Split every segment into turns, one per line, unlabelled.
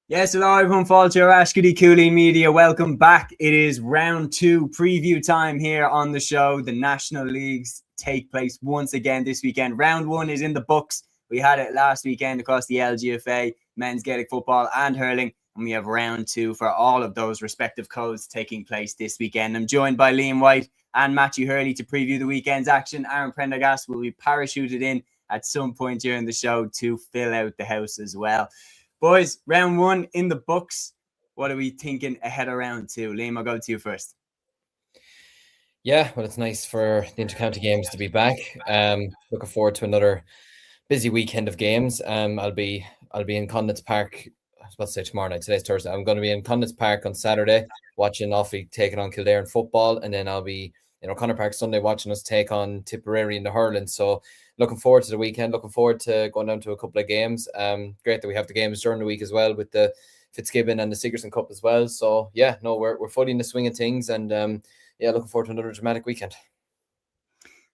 Yes, hello everyone, Falter Ashkody Cúilín Media. Welcome back. It is round 2 preview time here on the show. The National Leagues take place once again this weekend. Round 1 is in the books. We had it last weekend across the LGFA, men's Gaelic football and hurling. And we have round 2 for all of those respective codes taking place this weekend. I'm joined by Liam White and Matthew Hurley to preview the weekend's action. Aaron Prendergast will be parachuted in at some point during the show to fill out the house as well. Boys, round 1 in the books. What are we thinking ahead of round 2? Liam, I'll go to you first.
Yeah, well, it's nice for the inter-county games to be back. Looking forward to another busy weekend of games. I'll be in Condit's Park. I was about to say tomorrow night. Today's Thursday. I'm going to be in Condit's Park on Saturday, watching Offaly taking on Kildare in football, and then I'll be Connacht Park Sunday watching us take on Tipperary in the hurling. So looking forward to the weekend. Looking forward to going down to a couple of games. Great that we have the games during the week as well with the Fitzgibbon and the Sigerson Cup as well. So yeah, no, we're fully in the swing of things, and looking forward to another dramatic weekend.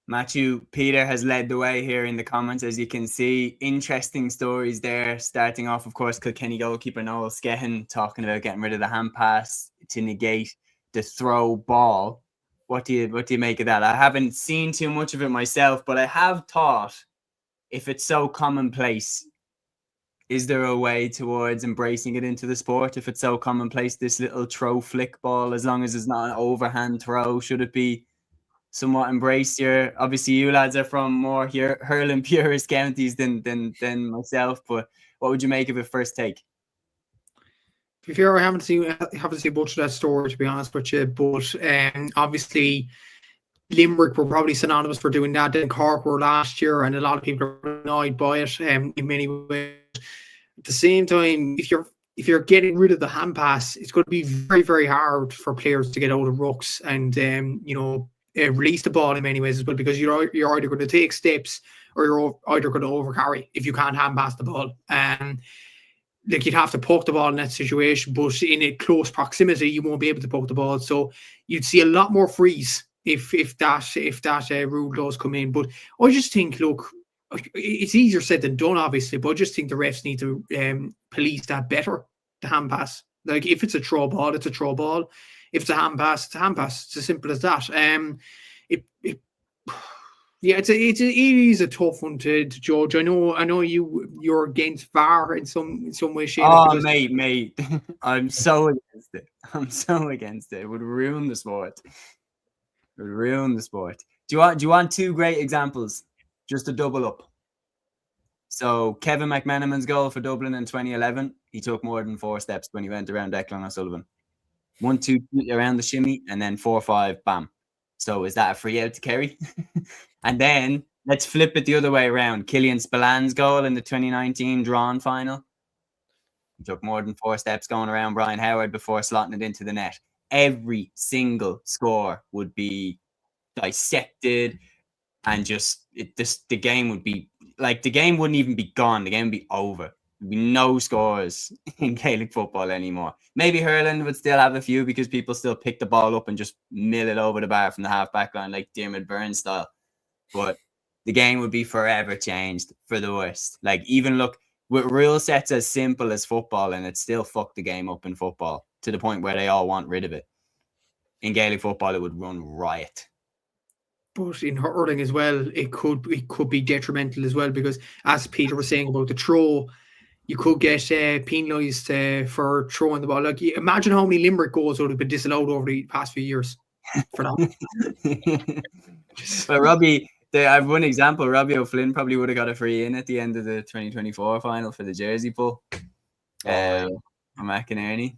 Matthew, Peter has led the way here in the comments, as you can see. Interesting stories there. Starting off, of course, Kilkenny goalkeeper Noel Skehan talking about getting rid of the hand pass to negate the throw ball. What do you make of that? I haven't seen too much of it myself, but I have thought, if it's so commonplace, is there a way towards embracing it into the sport? If it's so commonplace, this little throw flick ball, as long as it's not an overhand throw, should it be somewhat embraced here? Obviously, you lads are from more here hurling purist counties than myself, but what would you make of it first take?
To be fair, I haven't seen much of that story, to be honest with you, but obviously Limerick were probably synonymous for doing that. Then Cork were last year, and a lot of people are annoyed by it in many ways. At the same time, if you're getting rid of the hand pass, it's going to be very, very hard for players to get out of rucks and release the ball in many ways as well, because you're either going to take steps or you're either going to overcarry if you can't hand pass the ball. Like, you'd have to poke the ball in that situation, but in a close proximity, you won't be able to poke the ball. So you'd see a lot more freeze if that rule does come in. But I just think, look, it's easier said than done, obviously, but I just think the refs need to police that better, the hand pass. Like, if it's a throw ball, it's a throw ball. If it's a hand pass, it's a hand pass. It's as simple as that. It is a tough one to judge. I know you're against VAR in some way, shape.
Oh, mate, I'm so against it. It would ruin the sport. Do you want two great examples, just to double up? So Kevin McMenamin's goal for Dublin in 2011, he took more than 4 steps when he went around Declan O'Sullivan. 1-2 around the shimmy, and then 4-5, bam. So is that a free out to Kerry? And then let's flip it the other way around. Killian Spillan's goal in the 2019 drawn final. He took more than 4 steps going around Brian Howard before slotting it into the net. Every single score would be dissected, and the game would be like, the game wouldn't even be gone. The game would be over. There'd be no scores in Gaelic football anymore. Maybe hurling would still have a few, because people still pick the ball up and just mill it over the bar from the half-back line, like Diarmuid Byrne style. But the game would be forever changed for the worst. Like, even look, with rule sets as simple as football, and it still fucked the game up in football to the point where they all want rid of it. In Gaelic football, it would run riot.
But in hurling as well, it could be detrimental as well, because, as Peter was saying about the throw, you could get penalised for throwing the ball. Like, imagine how many Limerick goals would have been disallowed over the past few years for that.
But Robbie, I have one example. Robbie O'Flynn probably would have got a free in at the end of the 2024 final for the jersey pull. From McInerney.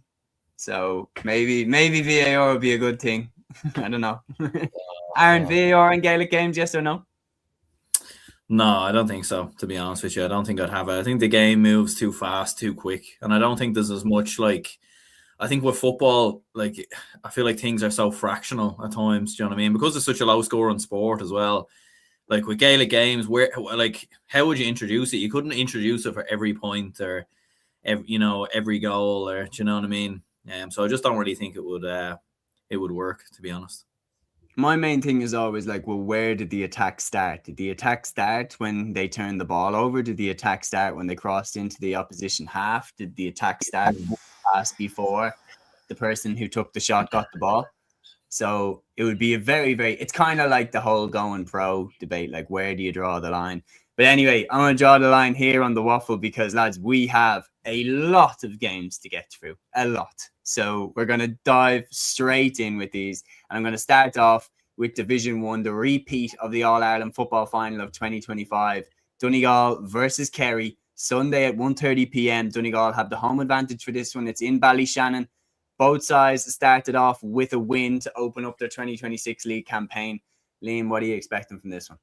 So maybe VAR would be a good thing. I don't know. Aaron, VAR in Gaelic games, yes or no?
No, I don't think so, to be honest with you. I don't think I'd have it. I think the game moves too fast, too quick. And I don't think there's as much, like, I think with football, like, I feel like things are so fractional at times, do you know what I mean? Because it's such a low scoring sport as well. Like, with Gaelic games, how would you introduce it? You couldn't introduce it for every point or every goal, or, do you know what I mean? So I just don't really think it would work, to be honest.
My main thing is always like, well, where did the attack start? Did the attack start when they turned the ball over? Did the attack start when they crossed into the opposition half? Did the attack start one pass before the person who took the shot got the ball? So it would be a very, very, it's kind of like the whole going pro debate, like where do you draw the line? But anyway, I'm going to draw the line here on the waffle because, lads, we have a lot of games to get through, a lot. So we're going to dive straight in with these. And I'm going to start off with Division 1, the repeat of the All-Ireland Football Final of 2025. Donegal versus Kerry, Sunday at 1:30 p.m. Donegal have the home advantage for this one. It's in Ballyshannon. Both sides started off with a win to open up their 2026 league campaign. Liam, what are you expecting from this one?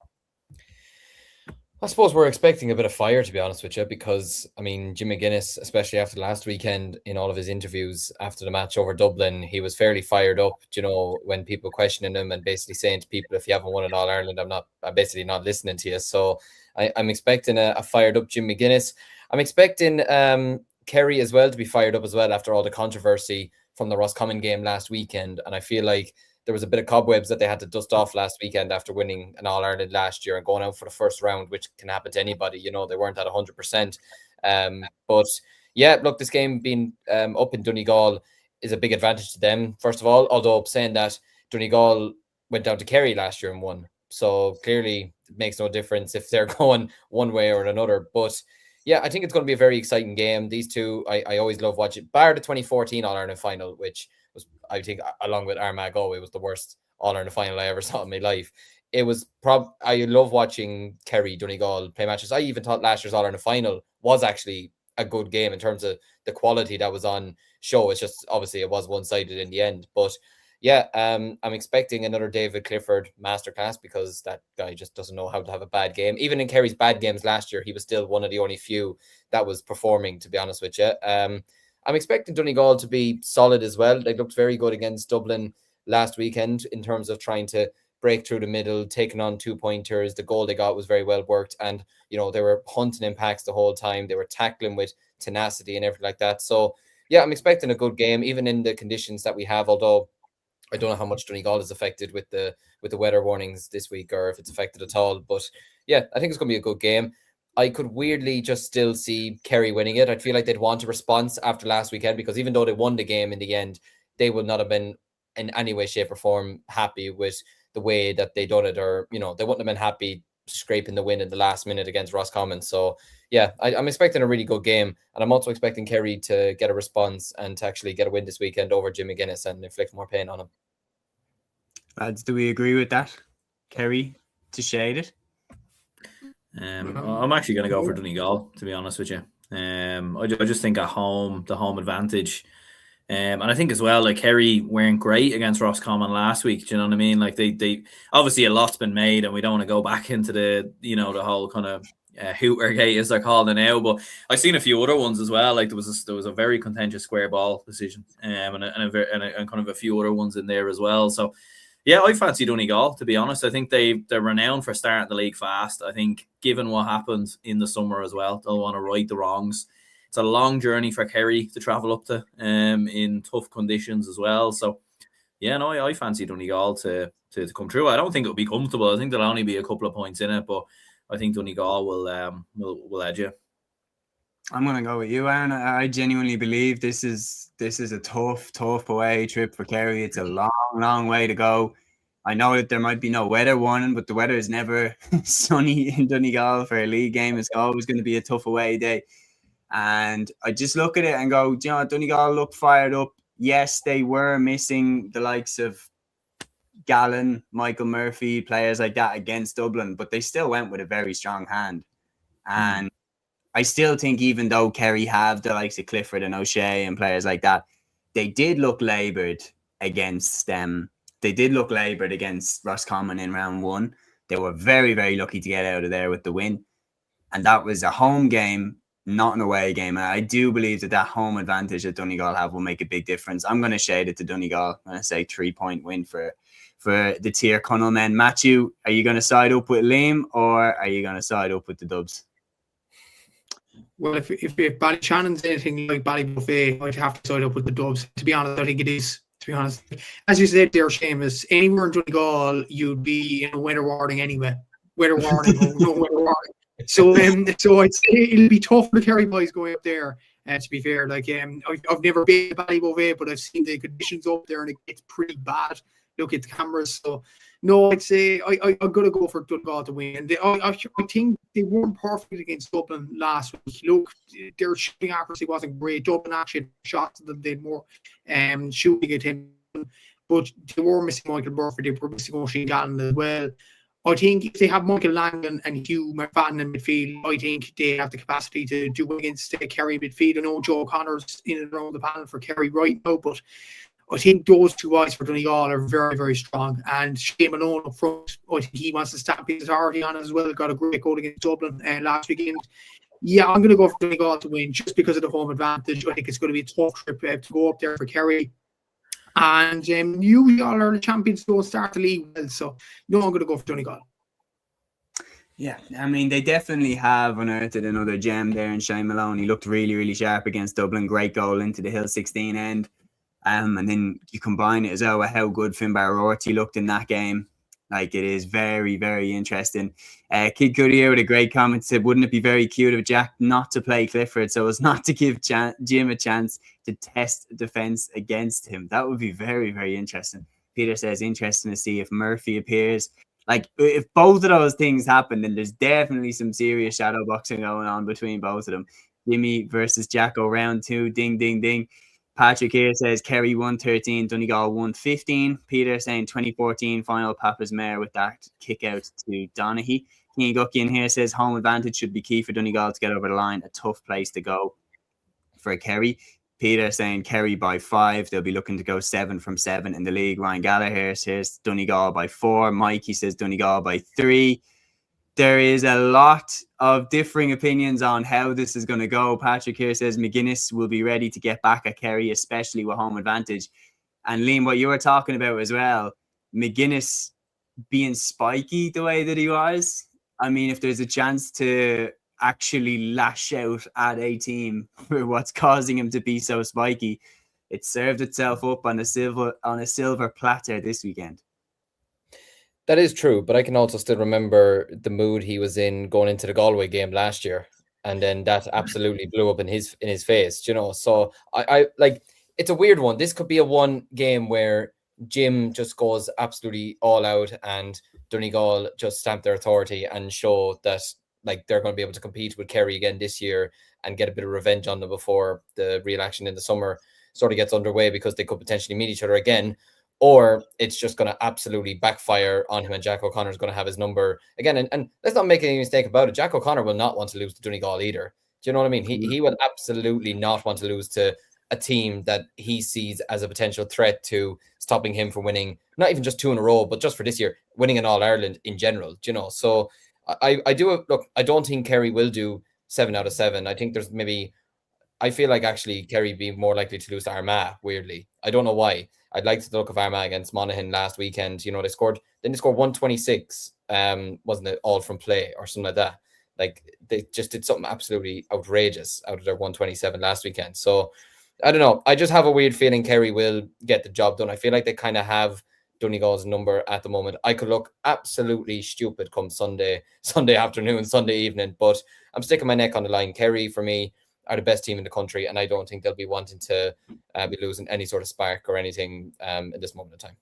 I suppose we're expecting a bit of fire, to be honest with you, because, I mean, Jim McGuinness, especially after last weekend, in all of his interviews after the match over Dublin, he was fairly fired up, you know, when people questioning him and basically saying to people, if you haven't won in All-Ireland, I'm basically not listening to you. So I'm expecting a fired up Jim McGuinness. I'm expecting Kerry as well to be fired up as well after all the controversy from the Roscommon game last weekend. And I feel like there was a bit of cobwebs that they had to dust off last weekend after winning an All-Ireland last year and going out for the first round, which can happen to anybody. You know, they weren't at 100%. But yeah, look, this game being up in Donegal is a big advantage to them, first of all, although saying that Donegal went down to Kerry last year and won. So clearly it makes no difference if they're going one way or another. But yeah, I think it's going to be a very exciting game. These two, I always love watching, bar the 2014 All-Ireland final, which was, I think, along with Armagh, it was the worst All-Ireland final I ever saw in my life. It was I love watching Kerry Donegal play matches. I even thought last year's All-Ireland final was actually a good game in terms of the quality that was on show. It's just, obviously, it was one-sided in the end. But yeah, I'm expecting another David Clifford masterclass because that guy just doesn't know how to have a bad game. Even in Kerry's bad games last year, he was still one of the only few that was performing, to be honest with you. I'm expecting Donegal to be solid as well. They looked very good against Dublin last weekend in terms of trying to break through the middle, taking on 2-pointers. The goal they got was very well worked. And, you know, they were hunting impacts the whole time. They were tackling with tenacity and everything like that. So, yeah, I'm expecting a good game, even in the conditions that we have, although I don't know how much Donegal is affected with the weather warnings this week or if it's affected at all. But, yeah, I think it's going to be a good game. I could weirdly just still see Kerry winning it. I feel like they'd want a response after last weekend because even though they won the game in the end, they would not have been in any way, shape or form happy with the way that they done it, or, you know, they wouldn't have been happy scraping the win in the last minute against Roscommon. So yeah, I'm expecting a really good game, and I'm also expecting Kerry to get a response and to actually get a win this weekend over Jim McGuinness and inflict more pain on him.
Lads, do we agree with that? Kerry to shade it?
I'm actually going to go for Donegal, to be honest with you. I just think at home, the home advantage. And I think as well, like, Kerry weren't great against Roscommon last week. Do you know what I mean? Like, they obviously a lot's been made, and we don't want to go back into the, you know, the whole kind of Hootergate, as they're calling it now. But I've seen a few other ones as well. Like there was a very contentious square ball decision, and kind of a few other ones in there as well. So yeah, I fancy Donegal, to be honest. I think they're renowned for starting the league fast. I think given what happened in the summer as well, they'll want to right the wrongs. It's a long journey for Kerry to travel up to in tough conditions as well. So yeah, no, I fancy Donegal to come through. I don't think it'll be comfortable. I think there'll only be a couple of points in it, but I think Donegal will edge you.
I'm going to go with you, Aaron. I genuinely believe this is a tough away trip for Kerry. It's a long way to go. I know that there might be no weather warning, but the weather is never sunny in Donegal for a league game. It's always going to be a tough away day. And I just look at it and go, you know, Donegal looked fired up. Yes, they were missing the likes of Gallen, Michael Murphy, players like that against Dublin, but they still went with a very strong hand. And I still think even though Kerry have the likes of Clifford and O'Shea and players like that, they did look laboured against them. They did look laboured against Roscommon in round one. They were very, very lucky to get out of there with the win. And that was a home game, not an away game. And I do believe that home advantage that Donegal have will make a big difference. I'm going to shade it to Donegal. I'm going to say 3-point win for the Tier Connell men. Matthew, are you going to side up with Liam or are you going to side up with the Dubs?
Well, if Ballyshannon's anything like Ballybuffet, I'd have to side up with the Dubs. To be honest, I think it is to be honest. As you said there, Séamus, anywhere in Donegal, you'd be in a weather warning anyway. Weather warning, no weather warning. So I'd say it'll be tough for the Kerry boys going up there. To be fair, like I've never been to Ballybove, but I've seen the conditions up there, and it gets pretty bad. Look at the cameras. So no, I'd say I'm gonna go for Donegal to win. And I think they weren't perfect against Dublin last week. Look, their shooting accuracy wasn't great. Dublin actually had shots that they did more shooting at him, but they were missing Michael Murphy. They were missing Oisin Gallen as well. I think if they have Michael Langan and Hugh McFadden in midfield, I think they have the capacity to do against Kerry midfield. I know Joe O'Connor's in and around the panel for Kerry right now, but I think those two guys for Donegal are very, very strong. And Shane Malone up front, I think he wants to stamp his authority on as well. Got a great goal against Dublin last weekend. Yeah, I'm going to go for Donegal to win just because of the home advantage. I think it's going to be a tough trip to go up there for Kerry. And you all are the champions, don't start the league well. So, no, I'm going to go for Donegal.
Yeah, I mean, they definitely have unearthed another gem there in Shane Malone. He looked really, really sharp against Dublin. Great goal into the Hill 16 end. And then you combine it as well with how good Finbar O'Rourke looked in that game. Like, it is very, very interesting. Kid Cúilín with a great comment said, wouldn't it be very cute of Jack not to play Clifford so as not to give Jim a chance to test defence against him? That would be very, very interesting. Peter says, interesting to see if Murphy appears. Like, if both of those things happen, then there's definitely some serious shadow boxing going on between both of them. Jimmy versus Jacko round 2. Ding, ding, ding. Patrick here says Kerry 113, Donegal 115. Peter saying 2014 final Papa's Mare with that kick out to Donaghy. King Guckian here says home advantage should be key for Donegal to get over the line. A tough place to go for Kerry. Peter saying Kerry by 5. They'll be looking to go 7 from 7 in the league. Ryan Gallagher says Donegal by 4. Mikey says Donegal by 3. There is a lot of differing opinions on how this is going to go. Patrick here says McGuinness will be ready to get back at Kerry, especially with home advantage. And Liam, what you were talking about as well, McGuinness being spiky the way that he was. I mean, if there's a chance to actually lash out at a team for what's causing him to be so spiky, it served itself up on a silver platter this weekend.
That is true, but I can also still remember the mood he was in going into the Galway game last year, and then that absolutely blew up in his face, you know. So I like, it's a weird one. This could be a one game where Jim just goes absolutely all out and Donegal just stamp their authority and show that like they're going to be able to compete with Kerry again this year and get a bit of revenge on them before the real action in the summer sort of gets underway, because they could potentially meet each other again. Or it's just going to absolutely backfire on him and Jack O'Connor is going to have his number again. And let's not make any mistake about it. Jack O'Connor will not want to lose to Donegal either. Do you know what I mean? He will absolutely not want to lose to a team that he sees as a potential threat to stopping him from winning, not even just 2 in a row, but just for this year, winning in All-Ireland in general. Do you know? So I do look, I don't think Kerry will do 7 out of 7. I think there's maybe, I feel like actually Kerry be more likely to lose to Armagh, weirdly. I don't know why. I'd like to look of Armagh against Monaghan last weekend. You know, they scored 126, wasn't it, all from play or something like that. Like, they just did something absolutely outrageous out of their 127 last weekend. So, I don't know. I just have a weird feeling Kerry will get the job done. I feel like they kind of have Donegal's number at the moment. I could look absolutely stupid come Sunday afternoon, Sunday evening, but I'm sticking my neck on the line. Kerry, for me, are the best team in the country, and I don't think they'll be wanting to be losing any sort of spark or anything in this moment of time.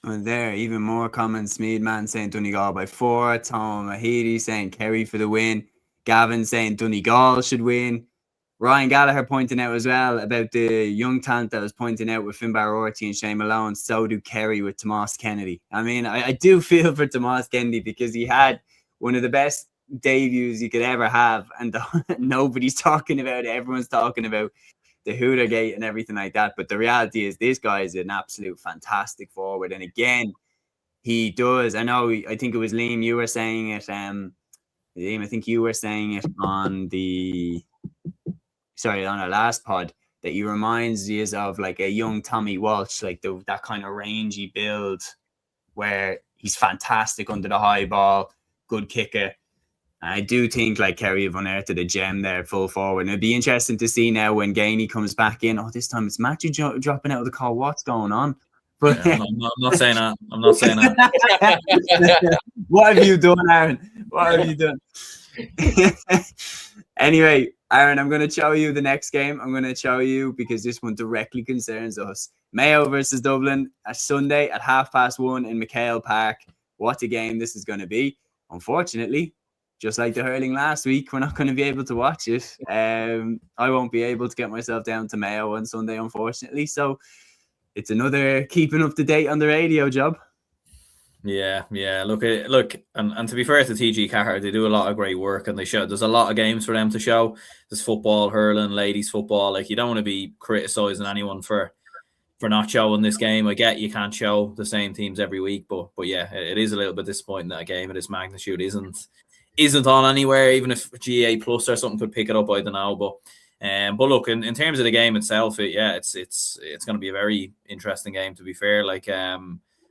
Well, there, even more comments. Meadman saying Donegal by 4. Tom Mahidi saying Kerry for the win. Gavin saying Donegal should win. Ryan Gallagher pointing out as well about the young talent that was pointing out with Finbar O'Rourke and Shane Malone. So do Kerry with Tomas Kennedy. I mean, I do feel for Tomas Kennedy because he had one of the best debuts you could ever have, and nobody's talking about it. Everyone's talking about the Hootergate and everything like that, but the reality is this guy is an absolute fantastic forward. And again, he does, I think it was Liam, you were saying it, Liam, I think you were saying it on our last pod, that he reminds you of like a young Tommy Walsh, like that kind of rangy build where he's fantastic under the high ball, good kicker. I do think like Kerry have unearthed a gem there at full forward. And it'd be interesting to see now when Gainey comes back in. Oh, this time it's Matthew dropping out of the call. What's going on? But
I'm not saying that. I'm not saying that.
What have you done, Aaron? What have you done? Anyway, Aaron, I'm going to show you the next game. I'm going to show you because this one directly concerns us. Mayo versus Dublin, a Sunday at 1:30 in McHale Park. What a game this is going to be. Unfortunately, just like the hurling last week, we're not going to be able to watch it. I won't be able to get myself down to Mayo on Sunday, unfortunately. So it's another keeping up to date on the radio job.
Yeah. Look, and to be fair to TG Cahir, they do a lot of great work, and there's a lot of games for them to show. There's football, hurling, ladies football. Like, you don't want to be criticizing anyone for not showing this game. I get you can't show the same teams every week, but yeah, it is a little bit disappointing that a game of this magnitude isn't on anywhere. Even if GA Plus or something could pick it up, I don't know. But look, in terms of the game itself, it's going to be a very interesting game. To be fair, like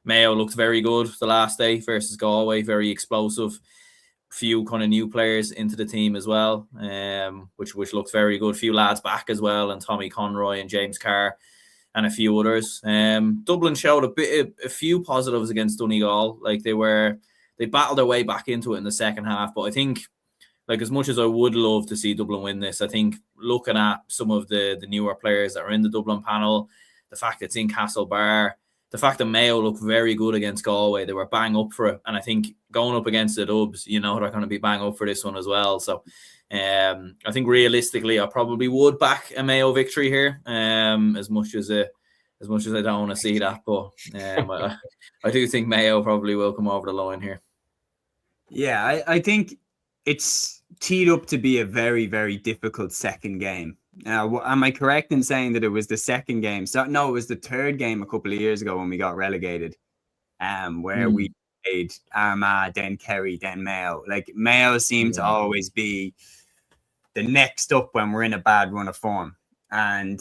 Mayo looked very good the last day versus Galway, very explosive. Few kind of new players into the team as well, which looks very good. Few lads back as well, and Tommy Conroy and James Carr and a few others. Dublin showed a few positives against Donegal. Like they battled their way back into it in the second half. But I think, like, as much as I would love to see Dublin win this, I think looking at some of the newer players that are in the Dublin panel, the fact it's in Castlebar, the fact that Mayo looked very good against Galway, they were bang up for it. And I think going up against the Dubs, they're going to be bang up for this one as well. So I think realistically, I probably would back a Mayo victory here, as much as I don't want to see that. But I do think Mayo probably will come over the line here.
Yeah, I think it's teed up to be a very, very difficult second game. Now, am I correct in saying that it was the second game? So no, it was the third game a couple of years ago when we got relegated, where we played Armagh, then Kerry, then Mayo. Like, Mayo seemed to always be the next up when we're in a bad run of form. And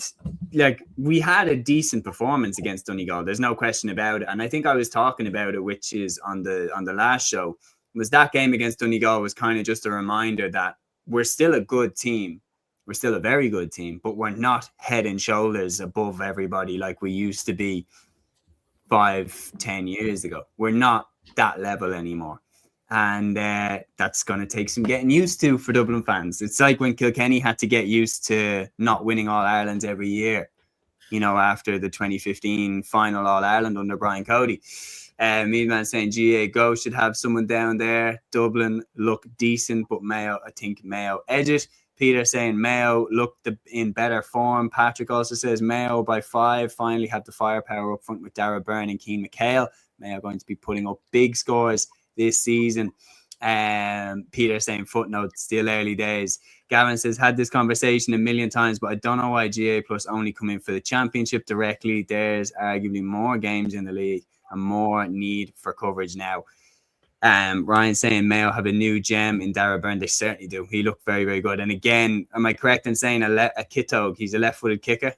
like, we had a decent performance against Donegal. There's no question about it. And I think I was talking about it, which is on the last show, was that game against Donegal was kind of just a reminder that we're still a good team. We're still a very good team, but we're not head and shoulders above everybody like we used to be 5-10 years ago. We're not that level anymore. And that's going to take some getting used to for Dublin fans. It's like when Kilkenny had to get used to not winning All-Irelands every year, after the 2015 final All-Ireland under Brian Cody. Meadman saying GA Go should have someone down there. Dublin look decent, but Mayo, I think Mayo edge it. Peter saying Mayo looked in better form. Patrick also says Mayo by 5 finally had the firepower up front with Dara Byrne and Keane McHale. Mayo going to be putting up big scores this season. Peter saying footnote, still early days. Gavin says, had this conversation a million times, but I don't know why GA Plus only come in for the championship directly. There's arguably more games in the league and more need for coverage now. Ryan saying Mayo have a new gem in Dara Byrne. They certainly do. He looked very, very good. And again, am I correct in saying a Kitog? He's a left-footed kicker.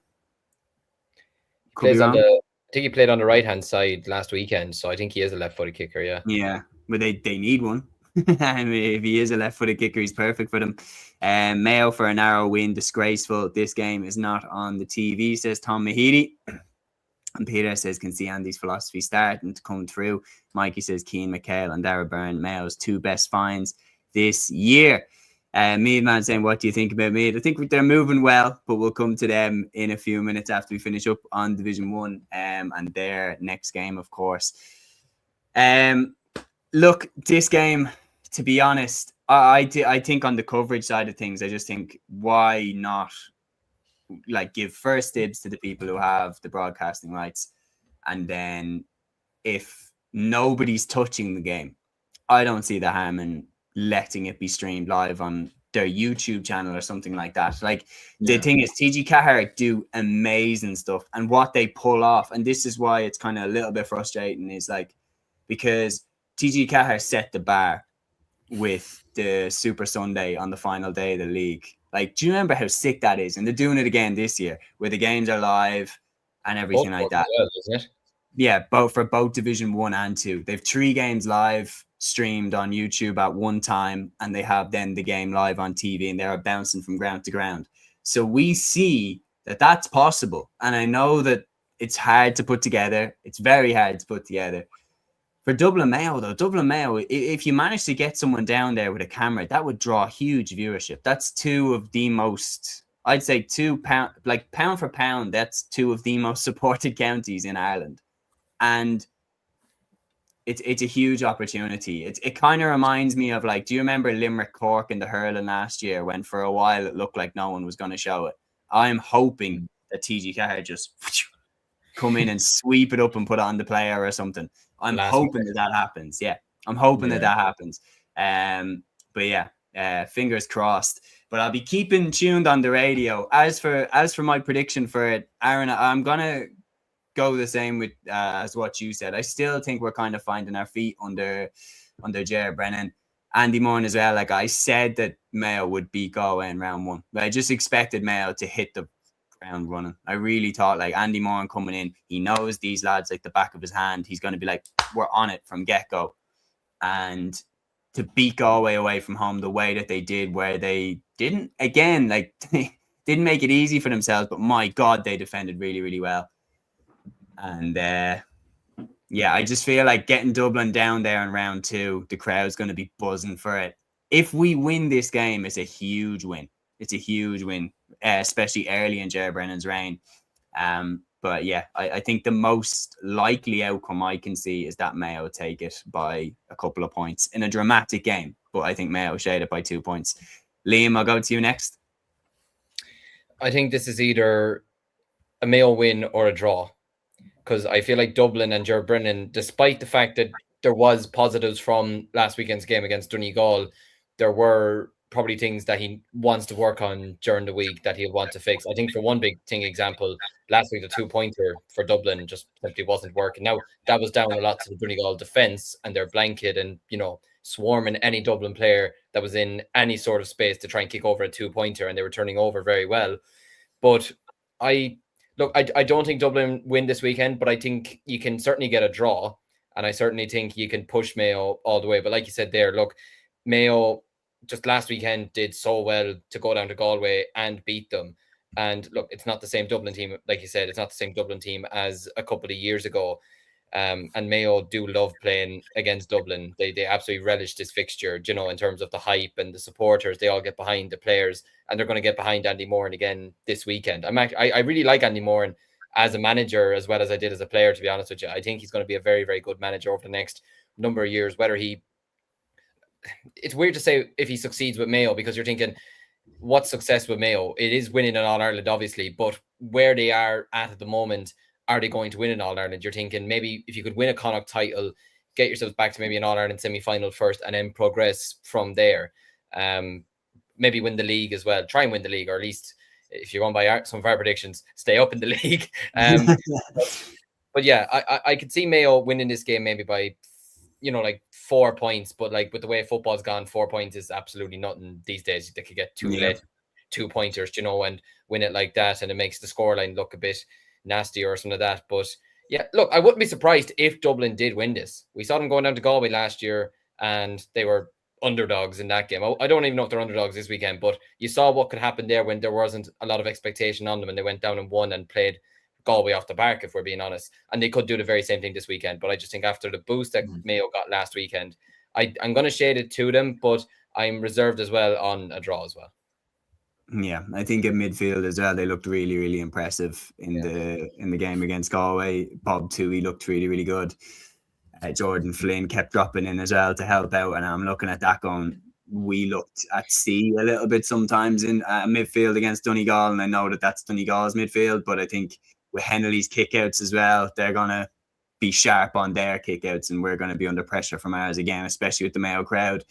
I think he played on the right-hand side last weekend, so I think he is a left-footed kicker, yeah.
Yeah, but they need one. I mean, if he is a left-footed kicker, he's perfect for them. Mayo for a narrow win, disgraceful. This game is not on the TV, says Tom Mahidi. And Peter says, can see Andy's philosophy starting to come through. Mikey says, Keane McHale and Dara Byrne, Mayo's 2 best finds this year. Meadman saying, what do you think about Mead? I think they're moving well, but we'll come to them in a few minutes after we finish up on Division 1 and their next game, of course. Look, this game, to be honest, I think on the coverage side of things, I just think, why not give first dibs to the people who have the broadcasting rights, and then if nobody's touching the game, I don't see the harm in letting it be streamed live on their YouTube channel or something like that. The thing is, TG Cahir do amazing stuff, and what they pull off, and this is why it's kind of a little bit frustrating, is because TG Cahir set the bar with the Super Sunday on the final day of the league. Do you remember how sick that is? And they're doing it again this year, where the games are live and everything like that.
Well, isn't it?
Yeah, for both Division 1 and 2. They've 3 games live streamed on YouTube at one time, and they have then the game live on TV, and they're bouncing from ground to ground. So we see that that's possible. And I know that it's hard to put together. It's very hard to put together. For Dublin Mayo, though, Dublin Mayo, if you manage to get someone down there with a camera, that would draw huge viewership. That's two of the most, I'd say pound for pound, that's two of the most supported counties in Ireland. And it's a huge opportunity. It kind of reminds me of, like, do you remember Limerick Cork in the hurling last year, when for a while it looked like no one was going to show it? I'm hoping that TG4 just come in and sweep it up and put it on the player or something. I'm hoping that happens. Yeah, I'm hoping that happens. But yeah, fingers crossed. But I'll be keeping tuned on the radio. As for my prediction for it, Aaron, I'm gonna go the same with as what you said. I still think we're kind of finding our feet under Ger Brennan. Andy Moran as well. Like, I said that Mayo would beat Galway in round one, but I just expected Mayo to hit the ground running. I really thought, like, Andy Moran coming in, he knows these lads like the back of his hand. He's going to be like, we're on it from get-go. And to beat Galway away from home the way that they did, where they didn't, again, like, they didn't make it easy for themselves, but my God, they defended really, really well. And yeah, I just feel like getting Dublin down there in round two, the crowd's going to be buzzing for it. If we win this game, it's a huge win. It's a huge win, especially early in Ger Brennan's reign. But yeah, I think the most likely outcome I can see is that Mayo take it by a couple of points in a dramatic game. But I think Mayo shade it by 2 points. Liam, I'll go to you next.
I think this is either a Mayo win or a draw, because I feel like Dublin and Ger Brennan, despite the fact that there was positives from last weekend's game against Donegal, there were probably things that he wants to work on during the week that he'll want to fix. I think for one big thing example, last week the 2-pointer for Dublin just simply wasn't working. Now, that was down a lot to the Donegal defence and their blanket and, swarming any Dublin player that was in any sort of space to try and kick over a 2-pointer, and they were turning over very well. But I don't think Dublin win this weekend, but I think you can certainly get a draw, and I certainly think you can push Mayo all the way. But like you said there, look, Mayo just last weekend did so well to go down to Galway and beat them. And look, it's not the same Dublin team, like you said, it's not the same Dublin team as a couple of years ago. And Mayo do love playing against Dublin. They absolutely relish this fixture, in terms of the hype and the supporters. They all get behind the players, and they're going to get behind Andy Moran again this weekend. I really like Andy Moran as a manager as well as I did as a player, to be honest with you. I think he's going to be a very, very good manager over the next number of years. It's weird to say if he succeeds with Mayo, because you're thinking, what's success with Mayo? It is winning an All-Ireland, obviously, but where they are at the moment, are they going to win an All-Ireland? You're thinking maybe if you could win a Connacht title, get yourselves back to maybe an All-Ireland semi-final first, and then progress from there. Maybe win the league as well. Try and win the league, or at least, if you're going by some of our predictions, stay up in the league. But yeah, I could see Mayo winning this game maybe by, like 4 points. But like with the way football's gone, 4 points is absolutely nothing these days. They could get 2-pointers, and win it like that, and it makes the scoreline look a bit nasty or something like that. But yeah, look, I wouldn't be surprised if Dublin did win this. We saw them going down to Galway last year, and they were underdogs in that game. I don't even know if they're underdogs this weekend, but you saw what could happen there when there wasn't a lot of expectation on them, and they went down and won and played Galway off the park, if we're being honest. And they could do the very same thing this weekend. But I just think after the boost that Mayo got last weekend, I'm going to shade it to them, but I'm reserved as well on a draw as well.
Yeah, I think in midfield as well, they looked really, really impressive in the game against Galway. Bob Toohey looked really, really good. Jordan Flynn kept dropping in as well to help out, and I'm looking at that going, we looked at sea a little bit sometimes in midfield against Donegal, and I know that that's Donegal's midfield, but I think with Hennelly's kickouts as well, they're going to be sharp on their kickouts, and we're going to be under pressure from ours again, especially with the Mayo crowd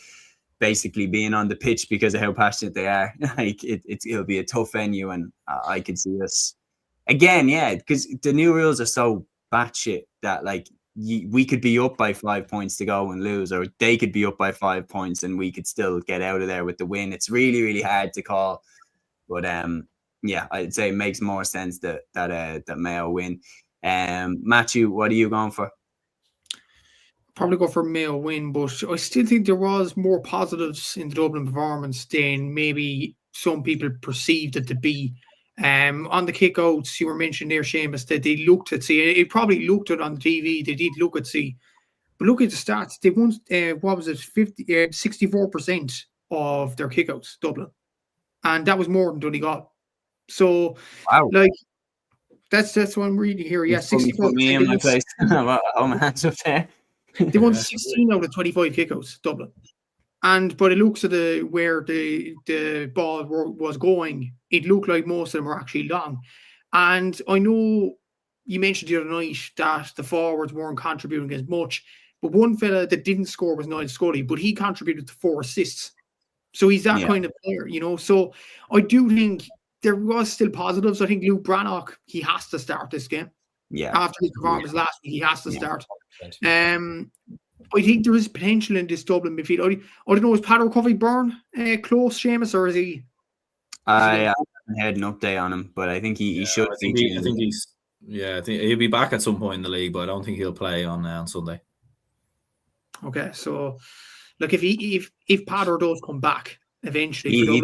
basically being on the pitch because of how passionate they are. Like it'll be a tough venue, and I could see us again, because the new rules are so batshit that like we could be up by 5 points to go and lose, or they could be up by 5 points and we could still get out of there with the win. It's really, really hard to call, but I'd say it makes more sense that Mayo win. Matthew, what are you going for?
Probably go for Mayo win, but I still think there was more positives in the Dublin performance than maybe some people perceived it to be. On the kickouts, you were mentioning there, Séamus, that they looked at see. It probably looked at on the TV. They did look at see, but look at the stats. They won. What was it? 64% of their kickouts, Dublin, and that was more than Donegal. So,
Wow.
like, that's what I'm reading here. Yeah, 64%.
Put me in my place. Oh, my hands up there.
They won 16 out of 25 kickouts, Dublin. But it looks at where the ball was going, it looked like most of them were actually long. And I know you mentioned the other night that the forwards weren't contributing as much, but one fella that didn't score was Niall Scully, but he contributed to 4 assists. So he's that kind of player, you know. So I do think there was still positives. I think Luke Brannock, he has to start this game.
Yeah.
After his performance last week, he has to start. I think there is potential in this Dublin midfield. I don't know, is Pat O'Covey-Byrne close, Séamus, or is he?
I haven't had an update on him, but I think he should.
I think he'll be back at some point in the league, but I don't think he'll play on Sunday.
Okay, so look, if Patter does come back eventually,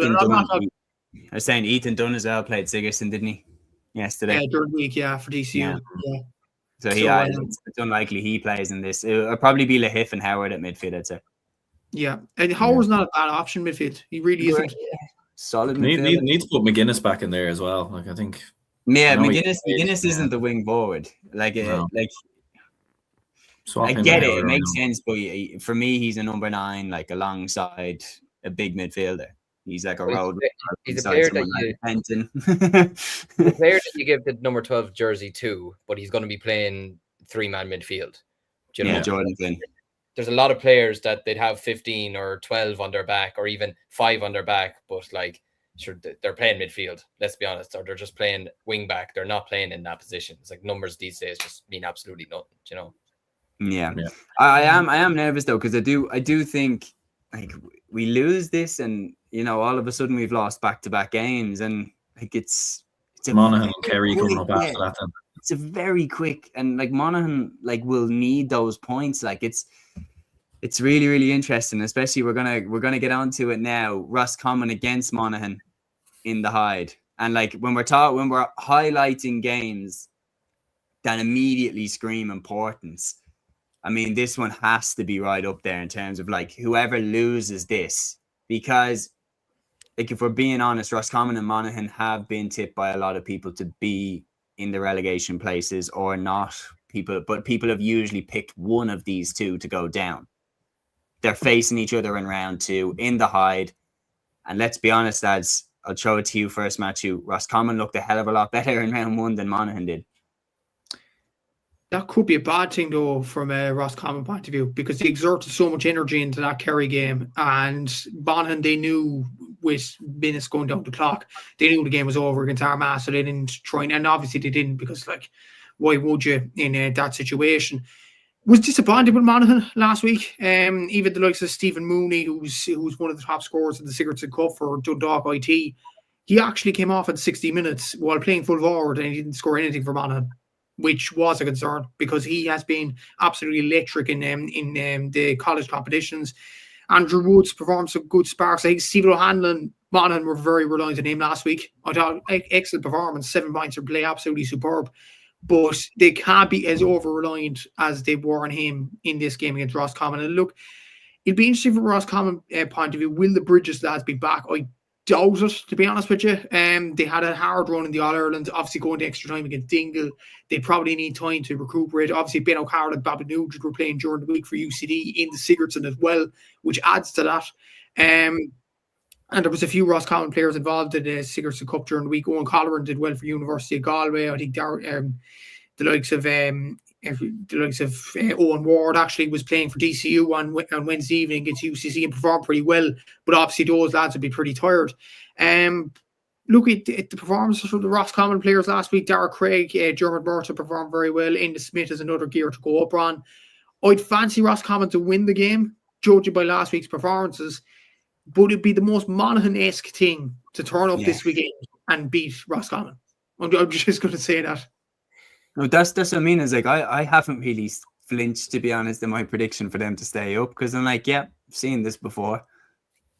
I was saying Ethan Dunn as well played Sigerson, didn't he? Yesterday.
Yeah, during the week, for DCU. Yeah.
So it's unlikely he plays in this. It'll probably be Lahiff and Howard at midfield, I'd say.
Yeah, and Howard's not a bad option midfield. He really isn't.
Solid
midfield. Need to put McGuinness back in there as well. Like, I think.
Yeah, McGuinness isn't the wing forward. I get it. It makes sense, but for me, he's a number 9, like alongside a big midfielder. He's like a road.
He's a player that you give the number 12 jersey to, but he's going to be playing 3-man midfield. Do you know?
Jordan Flynn.
There's a lot of players that they'd have 15 or 12 on their back, or even 5 on their back, but like, sure, they're playing midfield. Let's be honest, or they're just playing wing back. They're not playing in that position. It's like numbers these days just mean absolutely nothing. You know?
Yeah. I am nervous though, because I do think like we lose this and. You know, all of a sudden we've lost back-to-back games, and like it's
Monaghan and Kerry coming up after that. Then.
It's a very quick, and like Monaghan like will need those points. Like it's really, really interesting. Especially we're gonna get onto it now. Roscommon against Monaghan in the Hyde, and like when we're highlighting games that immediately scream importance. I mean, this one has to be right up there in terms of like whoever loses this, because. Like, if we're being honest, Roscommon and Monaghan have been tipped by a lot of people to be in the relegation places or not. But people have usually picked one of these two to go down. They're facing each other in round 2 in the Hyde. And let's be honest, lads, I'll throw it to you first, Matthew. Roscommon looked a hell of a lot better in round 1 than Monaghan did.
That could be a bad thing, though, from a Roscommon point of view, because they exerted so much energy into that Kerry game. And Monaghan, they knew with minutes going down the clock, they knew the game was over against Armagh, so they didn't try. And obviously they didn't, because, like, why would you in that situation? Was disappointed with Monaghan last week. Even the likes of Stephen Mooney, who's one of the top scorers in the Sigurdsson Cup for Dundalk IT, he actually came off at 60 minutes while playing full forward, and he didn't score anything for Monaghan, which was a concern because he has been absolutely electric in the college competitions. Andrew Woods performed some good sparks. I think Stephen O'Hanlon, Monaghan were very reliant on him last week. I thought excellent performance, 7 points per play, absolutely superb. But they can't be as over-reliant as they were on him in this game against Roscommon. And look, it'll be interesting from Roscommon point of view. Will the Bridges lads be back? I doubt it, to be honest with you. They had a hard run in the All-Ireland, obviously going to extra time against Donegal. They probably need time to recuperate. Obviously, Ben O'Carroll and Bobby Nugent were playing during the week for UCD in the Sigurdsson as well, which adds to that. And there was a few Roscommon players involved in the Sigurdsson Cup during the week. Owen Colleran did well for University of Galway. I think the likes of Owen Ward actually was playing for DCU on Wednesday evening against UCC and performed pretty well. But obviously those lads would be pretty tired. Look at the performances from the Roscommon players last week. Dara Craig, Dermot Murta performed very well. Enda Smith is another gear to go up on. I'd fancy Roscommon to win the game, judging by last week's performances. But it'd be the most Monaghan-esque thing to turn up this weekend and beat Roscommon. I'm just going to say that.
No, that's what I mean. Is like I haven't really flinch, to be honest, in my prediction for them to stay up, because I'm like, yeah, I've seen this before.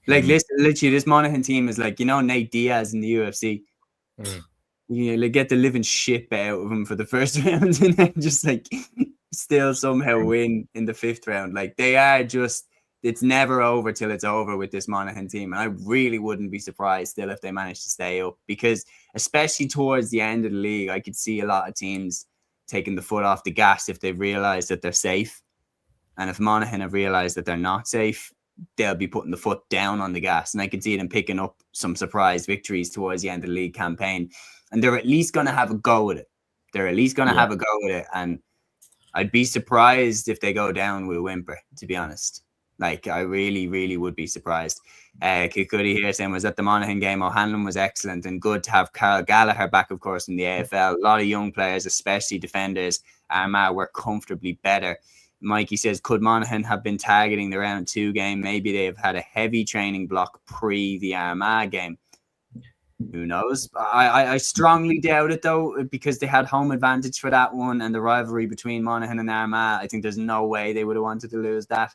Like, literally, this Monaghan team is like, Nate Diaz in the UFC. They get the living shit out of him for the first round, and then just like still somehow win in the 5th round. Like, they are just, it's never over till it's over with this Monaghan team. And I really wouldn't be surprised still if they manage to stay up, because especially towards the end of the league, I could see a lot of teams taking the foot off the gas if they've realised that they're safe. And if Monaghan have realised that they're not safe, they'll be putting the foot down on the gas. And I could see them picking up some surprise victories towards the end of the league campaign. And they're at least going to have a go at it. Have a go at it. And I'd be surprised if they go down with a whimper, to be honest. Like, I really, really would be surprised. Kikudi here saying, was at the Monaghan game, O'Hanlon was excellent, and good to have Carl Gallagher back, of course, in the AFL. A lot of young players, especially defenders. Armagh were comfortably better. Mikey says, could Monaghan have been targeting the round 2 game? Maybe they have had a heavy training block pre the Armagh game. Who knows? I strongly doubt it, though, because they had home advantage for that one, and the rivalry between Monaghan and Armagh. I think there's no way they would have wanted to lose that.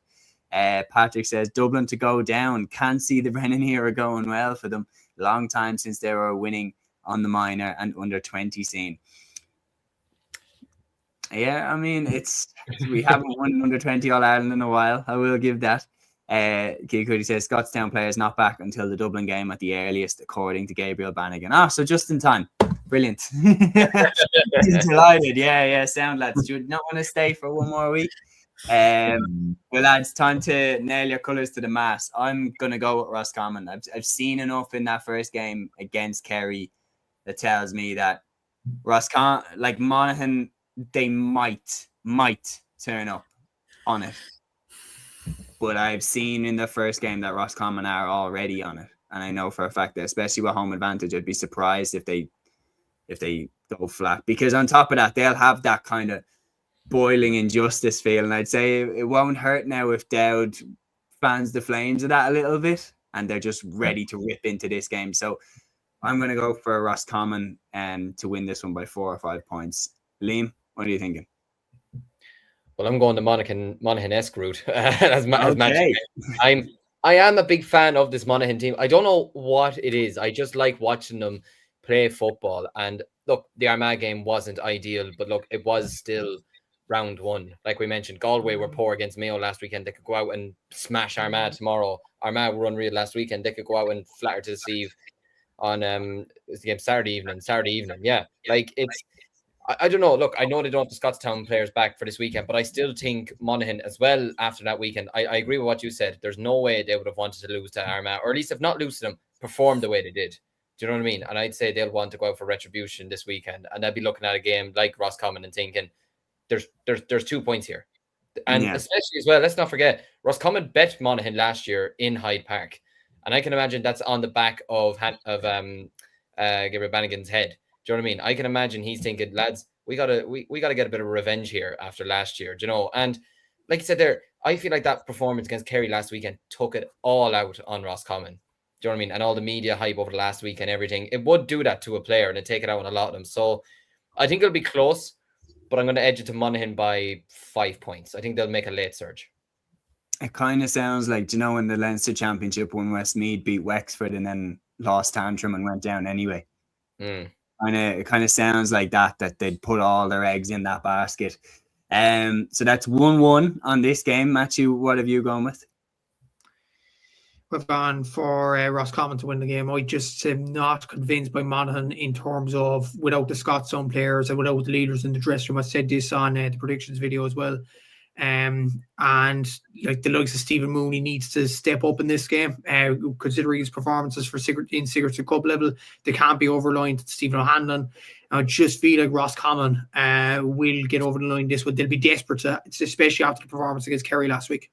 Patrick says, Dublin to go down. Can't see the Brennan era going well for them. Long time since they were winning on the minor and under 20 scene. Yeah, I mean, we haven't won under 20 All Ireland in a while. I will give that. Kilcuddy says Scottstown players not back until the Dublin game at the earliest, according to Gabriel Bannigan. So just in time. Brilliant. Delighted. Yeah, sound lads. Do you not want to stay for one more week? Well, lads, time to nail your colours to the mast. I'm gonna go with Roscommon. I've seen enough in that first game against Kerry that tells me that Roscommon, like Monaghan, they might turn up on it. But I've seen in the first game that Roscommon are already on it. And I know for a fact that, especially with home advantage, I'd be surprised if they go flat. Because on top of that, they'll have that kind of boiling injustice feel. And I'd say it won't hurt now if Dowd fans the flames of that a little bit and they're just ready to rip into this game. So I'm going to go for Roscommon to win this one by 4 or 5 points. Liam, what are you thinking?
Well, I'm going the Monaghan-esque route as match. I am a big fan of this Monaghan team. I don't know what it is. I just like watching them play football. And look, the Armagh game wasn't ideal, but look, it was still round 1. Like we mentioned, Galway were poor against Mayo last weekend. They could go out and smash Armagh tomorrow. Armagh were unreal last weekend. They could go out and flatter to deceive on the game Saturday evening. Yeah, like it's. I don't know. Look, I know they don't have the Scottstown players back for this weekend, but I still think Monaghan as well after that weekend. I agree with what you said. There's no way they would have wanted to lose to Armagh, or at least if not lose to them, perform the way they did. Do you know what I mean? And I'd say they'll want to go out for retribution this weekend, and they'll be looking at a game like Roscommon and thinking, there's 2 points here. And especially as well, let's not forget, Roscommon bet Monaghan last year in Hyde Park. And I can imagine that's on the back of Gabriel Bannigan's head. Do you know what I mean? I can imagine he's thinking, lads, we gotta get a bit of revenge here after last year, do you know? And like you said there, I feel like that performance against Kerry last weekend took it all out on Roscommon. Do you know what I mean? And all the media hype over the last week and everything, it would do that to a player and it'd take it out on a lot of them. So I think it'll be close, but I'm going to edge it to Monaghan by 5 points. I think they'll make a late surge.
It kind of sounds like, do you know, in the Leinster Championship when Westmeath beat Wexford and then lost Tantrum and went down anyway. It kind of sounds like that they'd put all their eggs in that basket. So that's 1-1 on this game. Matthew, what have you gone with?
We've gone for Roscommon to win the game. I just am not convinced by Monaghan in terms of without the Scottstown players and without the leaders in the dressing room. I said this on the predictions video as well. And like the likes of Stephen Mooney needs to step up in this game, considering his performances for Sigerson Cup level. They can't be overlined to Stephen O'Hanlon. I just feel like Roscommon will get over the line this one. They'll be desperate to, especially after the performance against Kerry last week.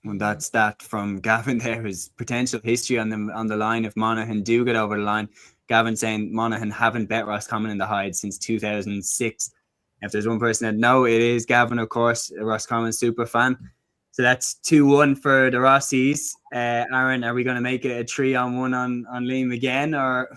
Well, that's that from Gavin there. His potential history on the line if Monaghan do get over the line. Gavin saying Monaghan haven't bet Roscommon in the Hyde since 2006. If there's one person that know, it is Gavin, of course, a Roscommon super fan. So that's 2-1 for the Rossies. Aaron, are we going to make it a 3-on-1 on Liam again? Or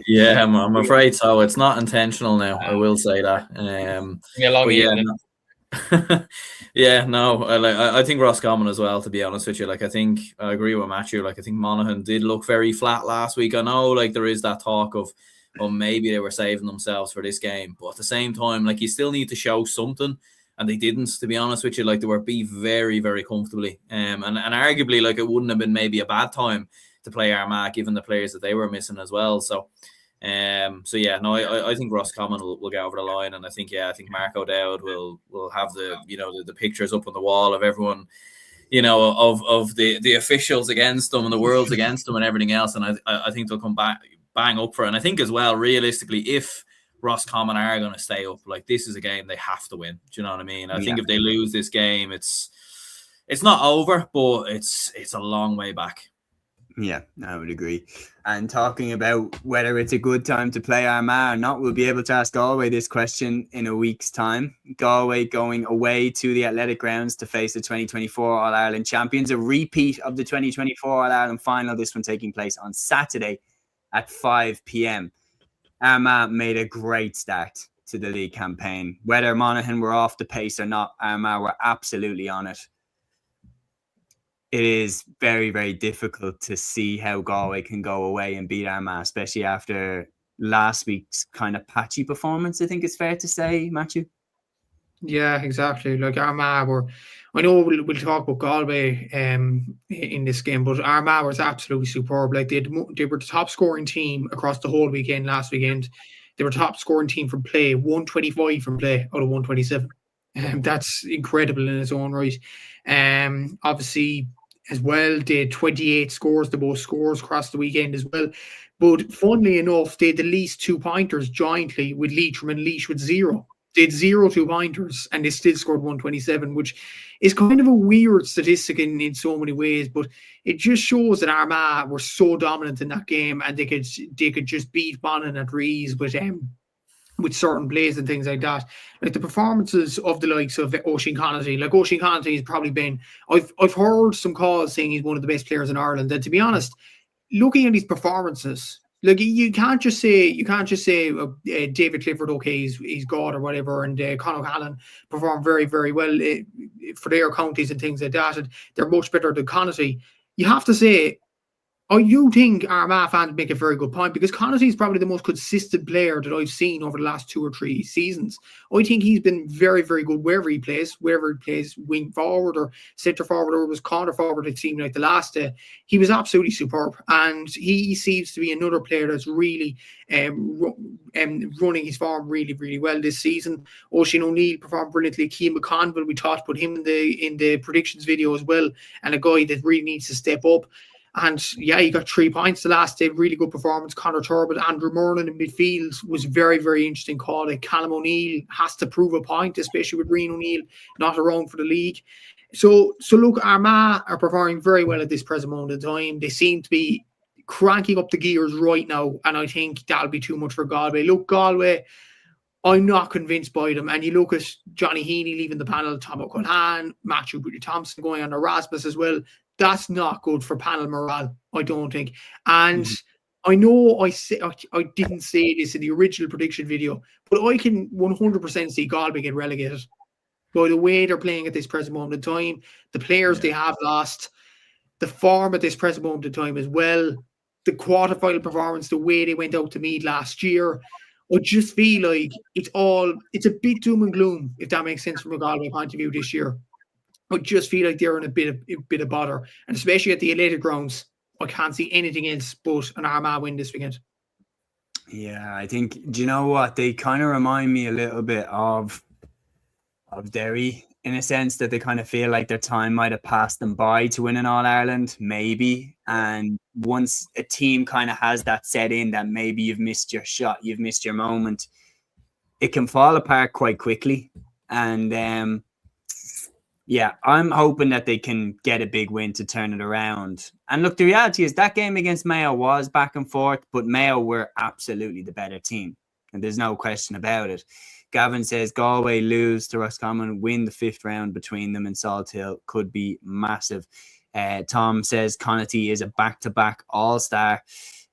Yeah, I'm afraid so. It's not intentional now. I will say that.
Me a long
But yeah,
evening.
yeah, no, I think Roscommon as well, to be honest with you. Like, I think I agree with Matthew. Like, I think Monaghan did look very flat last week. I know, like, there is that talk of, oh, maybe they were saving themselves for this game. But at the same time, like, you still need to show something. And they didn't, to be honest with you. Like, they were beat very, very comfortably. And arguably, like, it wouldn't have been maybe a bad time to play Armagh, given the players that they were missing as well. So yeah, no, I think Roscommon will get over the line, and I think Mark O'Dowd will have the pictures up on the wall of everyone, of the officials against them and the world's against them and everything else, and I think they'll come back bang up for it. And I think as well, realistically, if Roscommon are going to stay up, like, this is a game they have to win. Do you know what I mean? I think if they lose this game, it's not over, but it's a long way back.
Yeah, I would agree. And talking about whether it's a good time to play Armagh or not, we'll be able to ask Galway this question in a week's time. Galway going away to the Athletic Grounds to face the 2024 All-Ireland champions, a repeat of the 2024 All-Ireland final, this one taking place on Saturday at 5 p.m. Armagh made a great start to the league campaign. Whether Monaghan were off the pace or not, Armagh were absolutely on it. It is very, very difficult to see how Galway can go away and beat Armagh, especially after last week's kind of patchy performance, I think it's fair to say, Matthew.
Yeah, exactly. Like, Armagh I know we'll talk about Galway in this game, but Armagh was absolutely superb. Like, they were the top scoring team across the whole weekend last weekend. They were top scoring team from play, 125 from play out of 127. That's incredible in its own right. Obviously, as well, they had 28 scores, the most scores across the weekend as well. But funnily enough, they had the least 2-pointers jointly with Leitrim, and Laois with 0. They had 0 2-pointers, and they still scored 127, which is kind of a weird statistic in so many ways. But it just shows that Armagh were so dominant in that game, and they could just beat Monaghan at Rees with certain plays and things like that. Like, the performances of the likes of Oisin Connaughty. Like, Oisin Connaughty has probably been, I've heard some calls saying he's one of the best players in Ireland. And to be honest, looking at his performances, like, you can't just say David Clifford, okay, he's God or whatever, and Conor O'Callaghan performed very, very well for their counties and things like that. And they're much better than Connaughty. You have to say, I do think Armagh fans make a very good point, because Connaughty is probably the most consistent player that I've seen over the last 2 or 3 seasons. I think he's been very, very good wherever he plays, wing forward or centre forward, or was corner forward, it seemed like the last day. He was absolutely superb, and he seems to be another player that's really running his form really, really well this season. Oisin O'Neill performed brilliantly. Keane McConville, we talked about him in the predictions video as well, and a guy that really needs to step up. And yeah, he got 3 points the last day. Really good performance. Conor Turbot, Andrew Merlin in midfield was very, very interesting call. Like, Callum O'Neill has to prove a point, especially with Rian O'Neill not around for the league. So look, Armagh are performing very well at this present moment in time. They seem to be cranking up the gears right now, and I think that'll be too much for Galway. Look, Galway, I'm not convinced by them. And you look at Johnny Heaney leaving the panel, Tom O'Connell, Matthew Booty-Thompson going on Erasmus as well. That's not good for panel morale, I don't think. And I know I didn't say this in the original prediction video, but I can 100% see Galway get relegated by the way they're playing at this present moment in time, the players they have lost, the form at this present moment in time as well, the quarterfinal performance, the way they went out to Meath last year. I just feel like it's a bit doom and gloom, if that makes sense from a Galway point of view this year. I just feel like they're in a bit of bother, and especially at the Athletic Grounds, I can't see anything else but an Armagh win this weekend.
Yeah, I think, do you know what? They kind of remind me a little bit of Derry, in a sense that they kind of feel like their time might have passed them by to win an All-Ireland, maybe. And once a team kind of has that set in that maybe you've missed your shot, you've missed your moment, it can fall apart quite quickly. And yeah, I'm hoping that they can get a big win to turn it around. And look, the reality is that game against Mayo was back and forth, but Mayo were absolutely the better team. And there's no question about it. Gavin says Galway lose to Roscommon, win the 5th round between them and Salt Hill could be massive. Tom says Connaughty is a back-to-back all-star.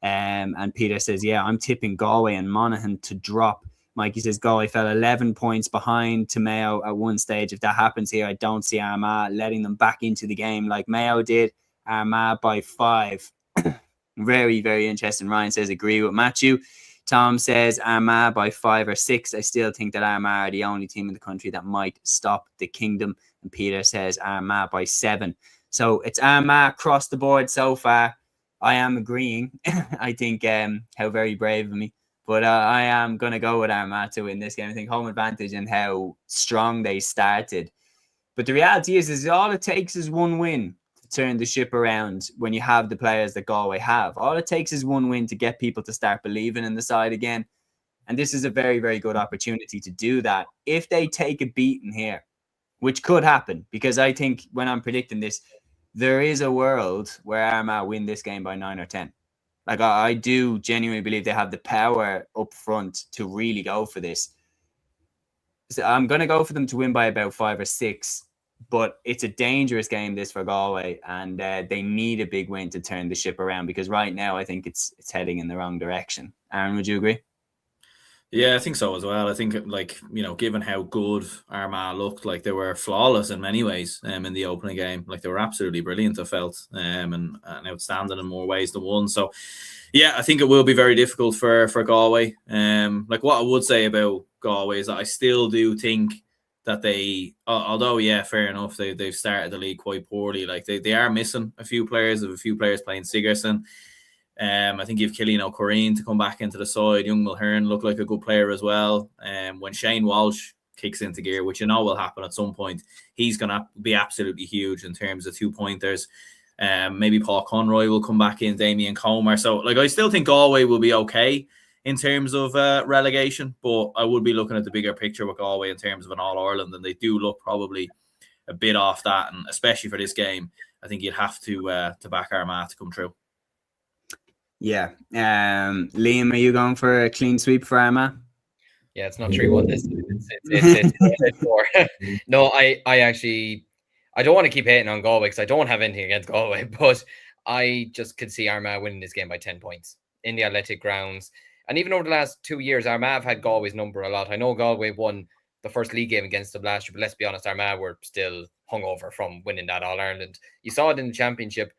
And Peter says, yeah, I'm tipping Galway and Monaghan to drop. Mikey says Galway fell 11 points behind to Mayo at one stage. If that happens here, I don't see Armagh letting them back into the game like Mayo did. Armagh by 5. Very, very interesting. Ryan says, agree with Matthew. Tom says Armagh by 5 or 6. I still think that Armagh are the only team in the country that might stop the kingdom. And Peter says Armagh by 7. So it's Armagh across the board so far. I am agreeing. I think how very brave of me. But I am going to go with Armagh to win this game. I think home advantage and how strong they started. But the reality is all it takes is one win to turn the ship around when you have the players that Galway have. All it takes is one win to get people to start believing in the side again. And this is a very, very good opportunity to do that. If they take a beating here, which could happen, because I think when I'm predicting this, there is a world where Armagh win this game by 9 or 10. Like, I do genuinely believe they have the power up front to really go for this. So I'm going to go for them to win by about 5 or 6, but it's a dangerous game this for Galway, and they need a big win to turn the ship around, because right now I think it's heading in the wrong direction. Aaron, would you agree?
Yeah, I think so as well. I think, like, you know, given how good Armagh looked, like they were flawless in many ways in the opening game. Like they were absolutely brilliant, I felt, and outstanding in more ways than one. So, yeah, I think it will be very difficult for Galway. Like what I would say about Galway is that I still do think that they, although, yeah, fair enough, they've started the league quite poorly. Like they are missing a few players playing Sigerson. I think you have Cúilín Cúilín to come back into the side. Young Mulhern looked like a good player as well. When Shane Walsh kicks into gear, which you know will happen at some point, he's going to be absolutely huge in terms of 2-pointers. Maybe Paul Conroy will come back in, Damien Comer. So, like, I still think Galway will be okay in terms of relegation, but I would be looking at the bigger picture with Galway in terms of an All-Ireland, and they do look probably a bit off that, and especially for this game, I think you'd have to back Armagh to come through.
Yeah. Liam, are you going for a clean sweep for Armagh?
Yeah, it's not 3-1 this. It's 4. No, I actually, I don't want to keep hating on Galway because I don't have anything against Galway, but I just could see Armagh winning this game by 10 points in the athletic grounds. And even over the last 2 years, Armagh have had Galway's number a lot. I know Galway won the first league game against them last year, but let's be honest, Armagh were still hungover from winning that All-Ireland. You saw it in the championship.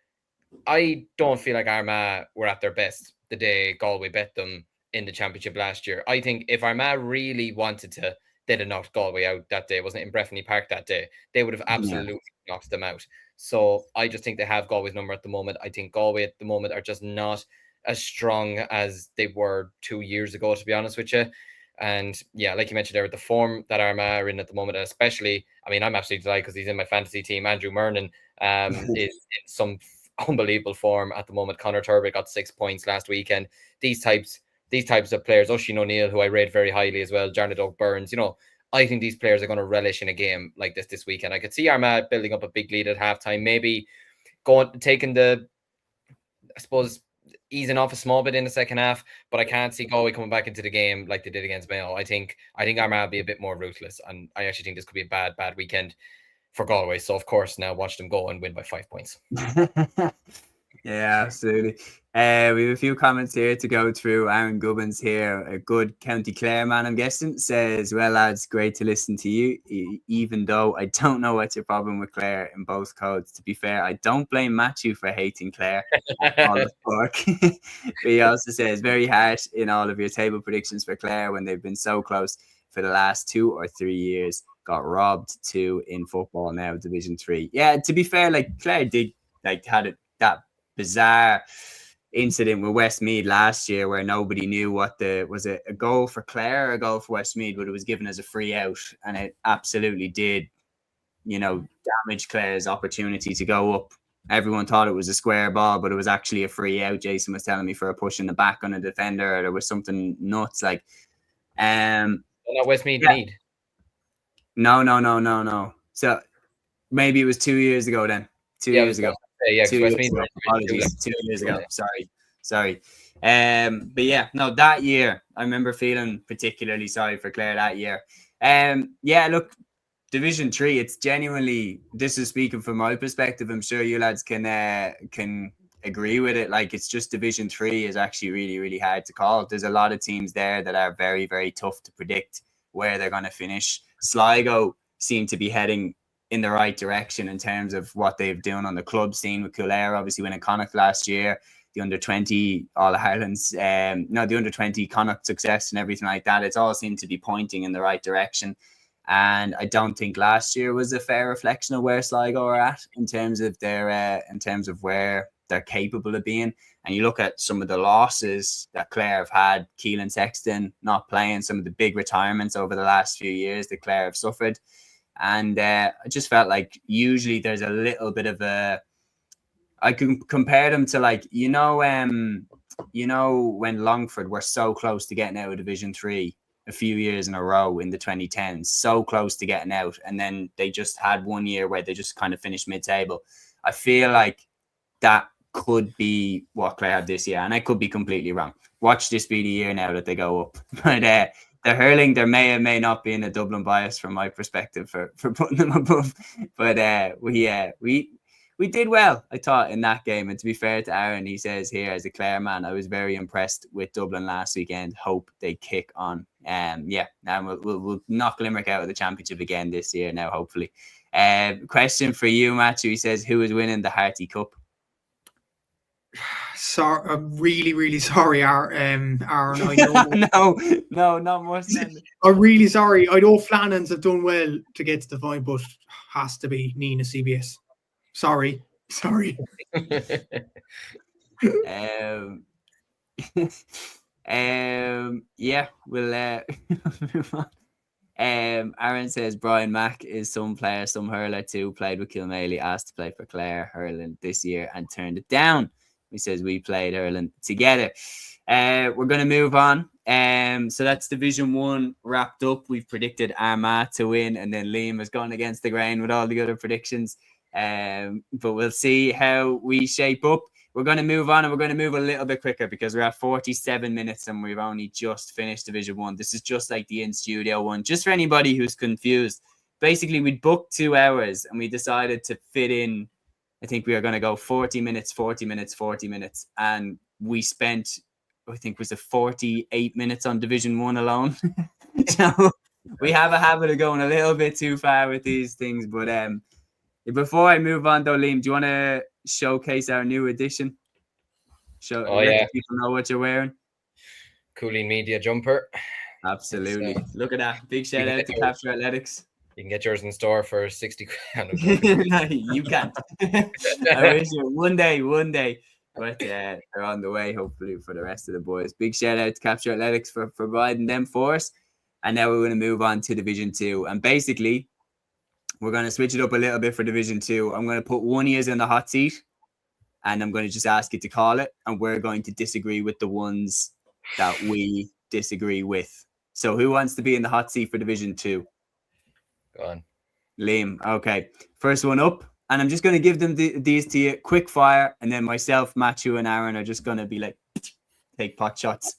I don't feel like Armagh were at their best the day Galway bet them in the championship last year. I think if Armagh really wanted to, they'd have knocked Galway out that day. Wasn't it in Breffni Park that day? They would have absolutely knocked them out. So I just think they have Galway's number at the moment. I think Galway at the moment are just not as strong as they were 2 years ago, to be honest with you. And yeah, like you mentioned there, the form that Armagh are in at the moment, and especially, I mean, I'm absolutely delighted because he's in my fantasy team. Andrew Murnan is in some unbelievable form at the moment. Conor Turbitt got 6 points last weekend. These types of players, Oisin O'Neill, who I rate very highly as well, Jarnett Oak Burns, you know, I think these players are going to relish in a game like this weekend. I could see Armagh building up a big lead at halftime, maybe taking the, I suppose, easing off a small bit in the second half, but I can't see Galway coming back into the game like they did against Mayo. I think Armagh will be a bit more ruthless, and I actually think this could be a bad weekend for Galway. So of course now watch them go and win by 5 points.
Yeah, absolutely. We have a few comments here to go through. Aaron Gubbins here, a good County Clare man, I'm guessing, says, well, lads, great to listen to you, even though I don't know what's your problem with Clare in both codes. To be fair, I don't blame Matthew for hating Clare. All the fuck. But he also says, very harsh in all of your table predictions for Clare when they've been so close for the last 2 or 3 years. Got robbed too in football now, Division 3. Yeah, to be fair, like Clare did, like, had that bizarre incident with Westmeath last year where nobody knew what was it a goal for Clare or a goal for Westmeath, but it was given as a free out, and it absolutely did, you know, damage Clare's opportunity to go up. Everyone thought it was a square ball, but it was actually a free out. Jason was telling me, for a push in the back on a defender, or there was something nuts like.
Not Westmeath need.
No. So maybe it was 2 years ago then. 2 years ago.
Yeah,
2 years ago. Apologies. 2 years ago. Sorry. But yeah, no, that year I remember feeling particularly sorry for Clare that year. Yeah, look, Division 3, it's genuinely, this is speaking from my perspective. I'm sure you lads can agree with it. Like, it's just Division 3 is actually really, really hard to call. There's a lot of teams there that are very, very tough to predict where they're going to finish. Sligo seem to be heading in the right direction in terms of what they've done on the club scene, with Cúilín obviously winning Connacht last year, the under-20 All-Ireland's, the under-20 Connacht success and everything like that. It's all seemed to be pointing in the right direction. And I don't think last year was a fair reflection of where Sligo are at in terms of where they're capable of being. And you look at some of the losses that Clare have had, Keelan Sexton not playing, some of the big retirements over the last few years that Clare have suffered. And I just felt like usually there's a little bit of I can compare them to, like, when Longford were so close to getting out of Division 3 a few years in a row in the 2010s, so close to getting out. And then they just had 1 year where they just kind of finished mid-table. I feel like that could be what Clare had this year. And I could be completely wrong. Watch this be the year now that they go up. But the hurling, there may or may not be in a Dublin bias from my perspective for putting them above. But we did well, I thought, in that game. And to be fair to Aaron, he says here, as a Clare man, I was very impressed with Dublin last weekend. Hope they kick on. Now we'll knock Limerick out of the championship again this year now, hopefully. Question for you, Matthew. He says, who is winning the Harty Cup?
Sorry, I'm really, really sorry, Aaron. I know.
no, not much.
I'm really sorry. I know Flannans have done well to get to the final, but has to be Nina CBS. Sorry. We'll
move on. Aaron says Brian Mack is some player, some hurler too, played with Kilmaley, asked to play for Clare hurling this year and turned it down. He says we played hurling together. We're going to move on. So that's Division 1 wrapped up. We've predicted Armagh to win, and then Liam has gone against the grain with all the other predictions. But we'll see how we shape up. We're going to move on, and we're going to move a little bit quicker because we're at 47 minutes and we've only just finished Division 1. This is just like the in-studio one. Just for anybody who's confused, basically we booked 2 hours and we decided to fit in, I think we are going to go 40 minutes. And we spent, I think, was it 48 minutes on Division 1 alone. So we have a habit of going a little bit too far with these things. But before I move on though, Liam, do you want to showcase our new edition? Let people know what you're wearing.
Cúilín Media jumper.
Absolutely. Look at that. Big shout out to Capture Athletics.
You can get yours in store for 60 grand.
No, you can't. I wish you one day. But they're on the way, hopefully, for the rest of the boys. Big shout out to Capture Athletics for providing them for us. And now we're going to move on to Division 2. And basically, we're going to switch it up a little bit for Division 2. I'm going to put one ears in the hot seat, and I'm going to just ask you to call it. And we're going to disagree with the ones that we disagree with. So who wants to be in the hot seat for Division 2?
Go on.
Liam. Okay. First one up. And I'm just going to give them these to you quick fire. And then myself, Matthew, and Aaron are just going to be like, take pot shots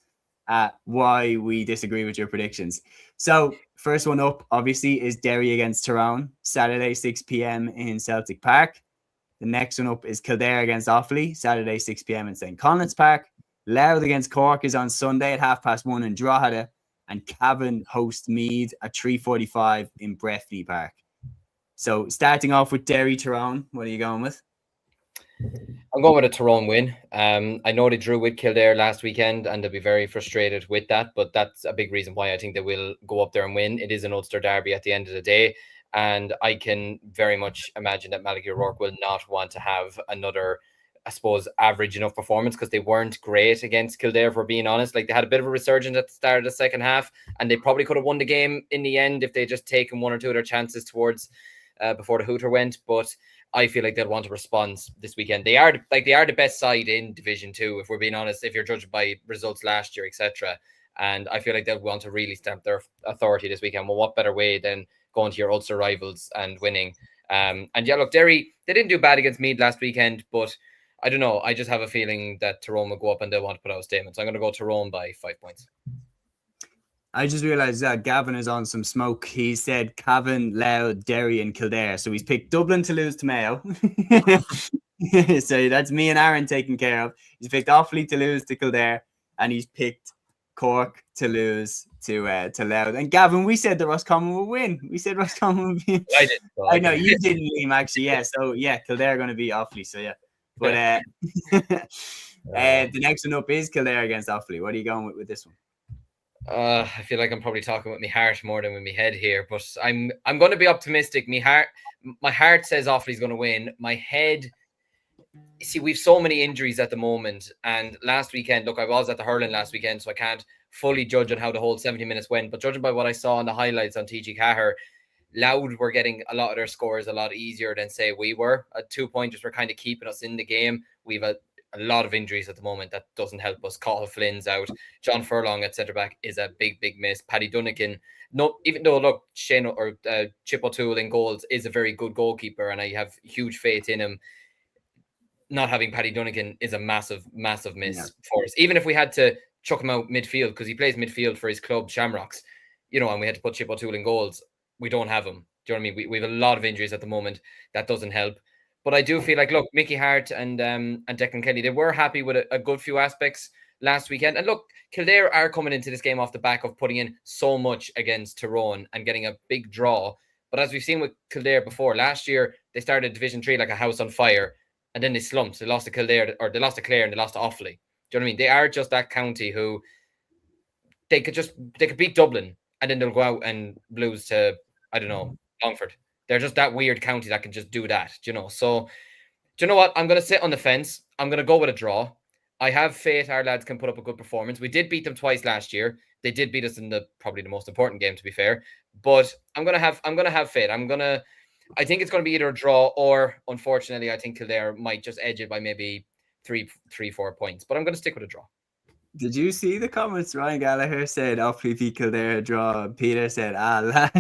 at why we disagree with your predictions. So first one up, obviously, is Derry against Tyrone, Saturday, 6 p.m. in Celtic Park. The next one up is Kildare against Offaly, Saturday, 6 p.m. in St. Conleth's Park. Louth against Cork is on Sunday at 1:30 in Drogheda. And Cavan host Meath at 3:45 in Breffni Park. So starting off with Derry Tyrone, what are you going with?
I'm going with a Tyrone win. I know they drew with Kildare last weekend and they'll be very frustrated with that, but that's a big reason why I think they will go up there and win. It is an Ulster derby at the end of the day, and I can very much imagine that Malachy O'Rourke will not want to have another, I suppose, average enough performance, because they weren't great against Kildare, if we're being honest. Like, they had a bit of a resurgence at the start of the second half, and they probably could have won the game in the end if they just taken one or two of their chances towards before the hooter went. But I feel like they'll want to respond this weekend. They are the best side in Division 2, if we're being honest, if you're judged by results last year, etc. And I feel like they'll want to really stamp their authority this weekend. Well, what better way than going to your Ulster rivals and winning? And yeah, look, Derry, they didn't do bad against Meath last weekend, but I don't know. I just have a feeling that Tyrone will go up and they'll want to put out a statement. So I'm going to go Tyrone by 5 points.
I just realised that Gavin is on some smoke. He said Cavan, Louth, Derry and Kildare. So he's picked Dublin to lose to Mayo. So that's me and Aaron taken care of. He's picked Offaly to lose to Kildare, and he's picked Cork to lose to Louth. And Gavin, we said the Roscommon will win. We said Roscommon will win.
I did. So
I know you didn't, Liam, actually. Yeah. So yeah, Kildare are going to beat Offaly. So yeah. But the next one up is Kildare against Offaly. What are you going with this one?
I feel like I'm probably talking with my heart more than with my head here, but I'm going to be optimistic. My heart says Offaly's going to win. My head, see, we've so many injuries at the moment. And last weekend, look, I was at the hurling last weekend, so I can't fully judge on how the whole 70 minutes went. But judging by what I saw on the highlights on TG Caher, Louth were getting a lot of their scores a lot easier than, say, we were. 2-pointers were kind of keeping us in the game. We've a lot of injuries at the moment. That doesn't help us. Cathal Flynn's out. John Furlong at centre back is a big miss. Paddy Dunnigan, no, even though, look, Shane or Chip O'Toole in goals is a very good goalkeeper, and I have huge faith in him. Not having Paddy Dunnigan is a massive miss for us. Even if we had to chuck him out midfield, because he plays midfield for his club, Shamrocks, and we had to put Chip O'Toole in goals, we don't have him. Do you know what I mean? We have a lot of injuries at the moment. That doesn't help. But I do feel like, look, Mickey Hart and Declan Kelly, they were happy with a good few aspects last weekend. And look, Kildare are coming into this game off the back of putting in so much against Tyrone and getting a big draw. But as we've seen with Kildare before, last year, they started Division 3 like a house on fire. And then they slumped. They lost to Kildare, or they lost to Clare, and they lost to Offaly. Do you know what I mean? They are just that county who they could beat Dublin, and then they'll go out and lose to, I don't know, Longford. They're just that weird county that can just do that, So, do you know what? I'm going to sit on the fence. I'm going to go with a draw. I have faith our lads can put up a good performance. We did beat them twice last year. They did beat us in probably the most important game, to be fair. But I'm going to have faith. I think it's going to be either a draw or, unfortunately, I think Kildare might just edge it by maybe 3-4 points. But I'm going to stick with a draw.
Did you see the comments? Ryan Gallagher said Offaly beat Kildare a draw. Peter said, lad,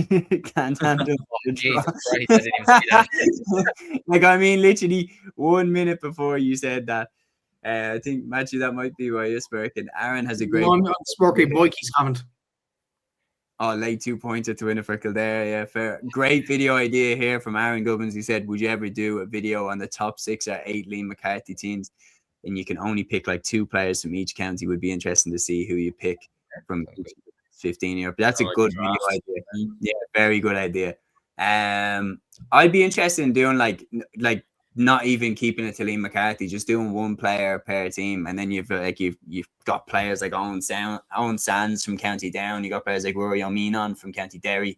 can't handle
Jesus Christ, I didn't even see that.
Like, I mean, literally 1 minute before you said that. I think, Matthew, that might be why you're smirking. Aaron has a great...
No, I'm not smirking. Mikey's comment.
Oh, late 2-pointer to win it for Kildare. Yeah, fair. Great video idea here from Aaron Gubbins. He said, would you ever do a video on the top 6 or 8 Liam McCarthy teams? And you can only pick like 2 players from each county. Would be interesting to see who you pick from 15 year. But that's a good video idea. Yeah, very good idea. I'd be interested in doing like not even keeping it to Liam McCarthy, just doing 1 player per team, and then you've got players like Owen Sands from County Down. You got players like Rory O'Menon from County Derry,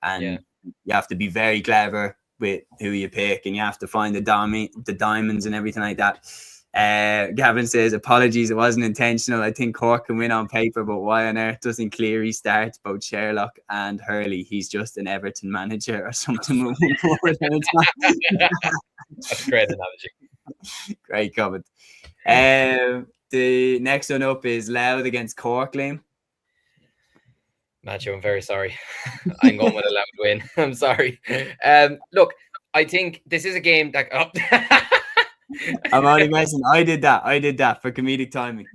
and you have to be very clever with who you pick, and you have to find the diamonds and everything like that. Gavin says, apologies, it wasn't intentional. I think Cork can win on paper, but why on earth doesn't Cleary start both Sherlock and Hurley? He's just an Everton manager or something moving forward.
That's a great analogy.
Great comment. The next one up is Louth against Cork, Liam.
Matthew, I'm very sorry. I'm going with a Louth win. I'm sorry. Look, I think this is a game that...
I'm only messing. I did that for comedic timing.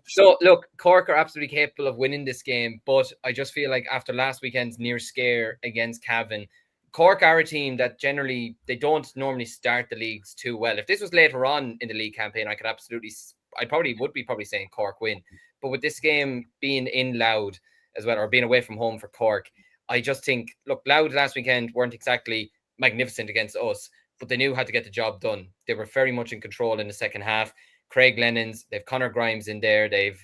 So look, Cork are absolutely capable of winning this game, but I just feel like after last weekend's near scare against Cavan, Cork are a team that generally, they don't normally start the leagues too well. If this was later on in the league campaign, I probably would be saying Cork win. But with this game being in Louth as well, or being away from home for Cork, I just think, look, Louth last weekend weren't exactly magnificent against us, but they knew how to get the job done. They were very much in control in the second half. Craig Lennons, they've Conor Grimes in there, they've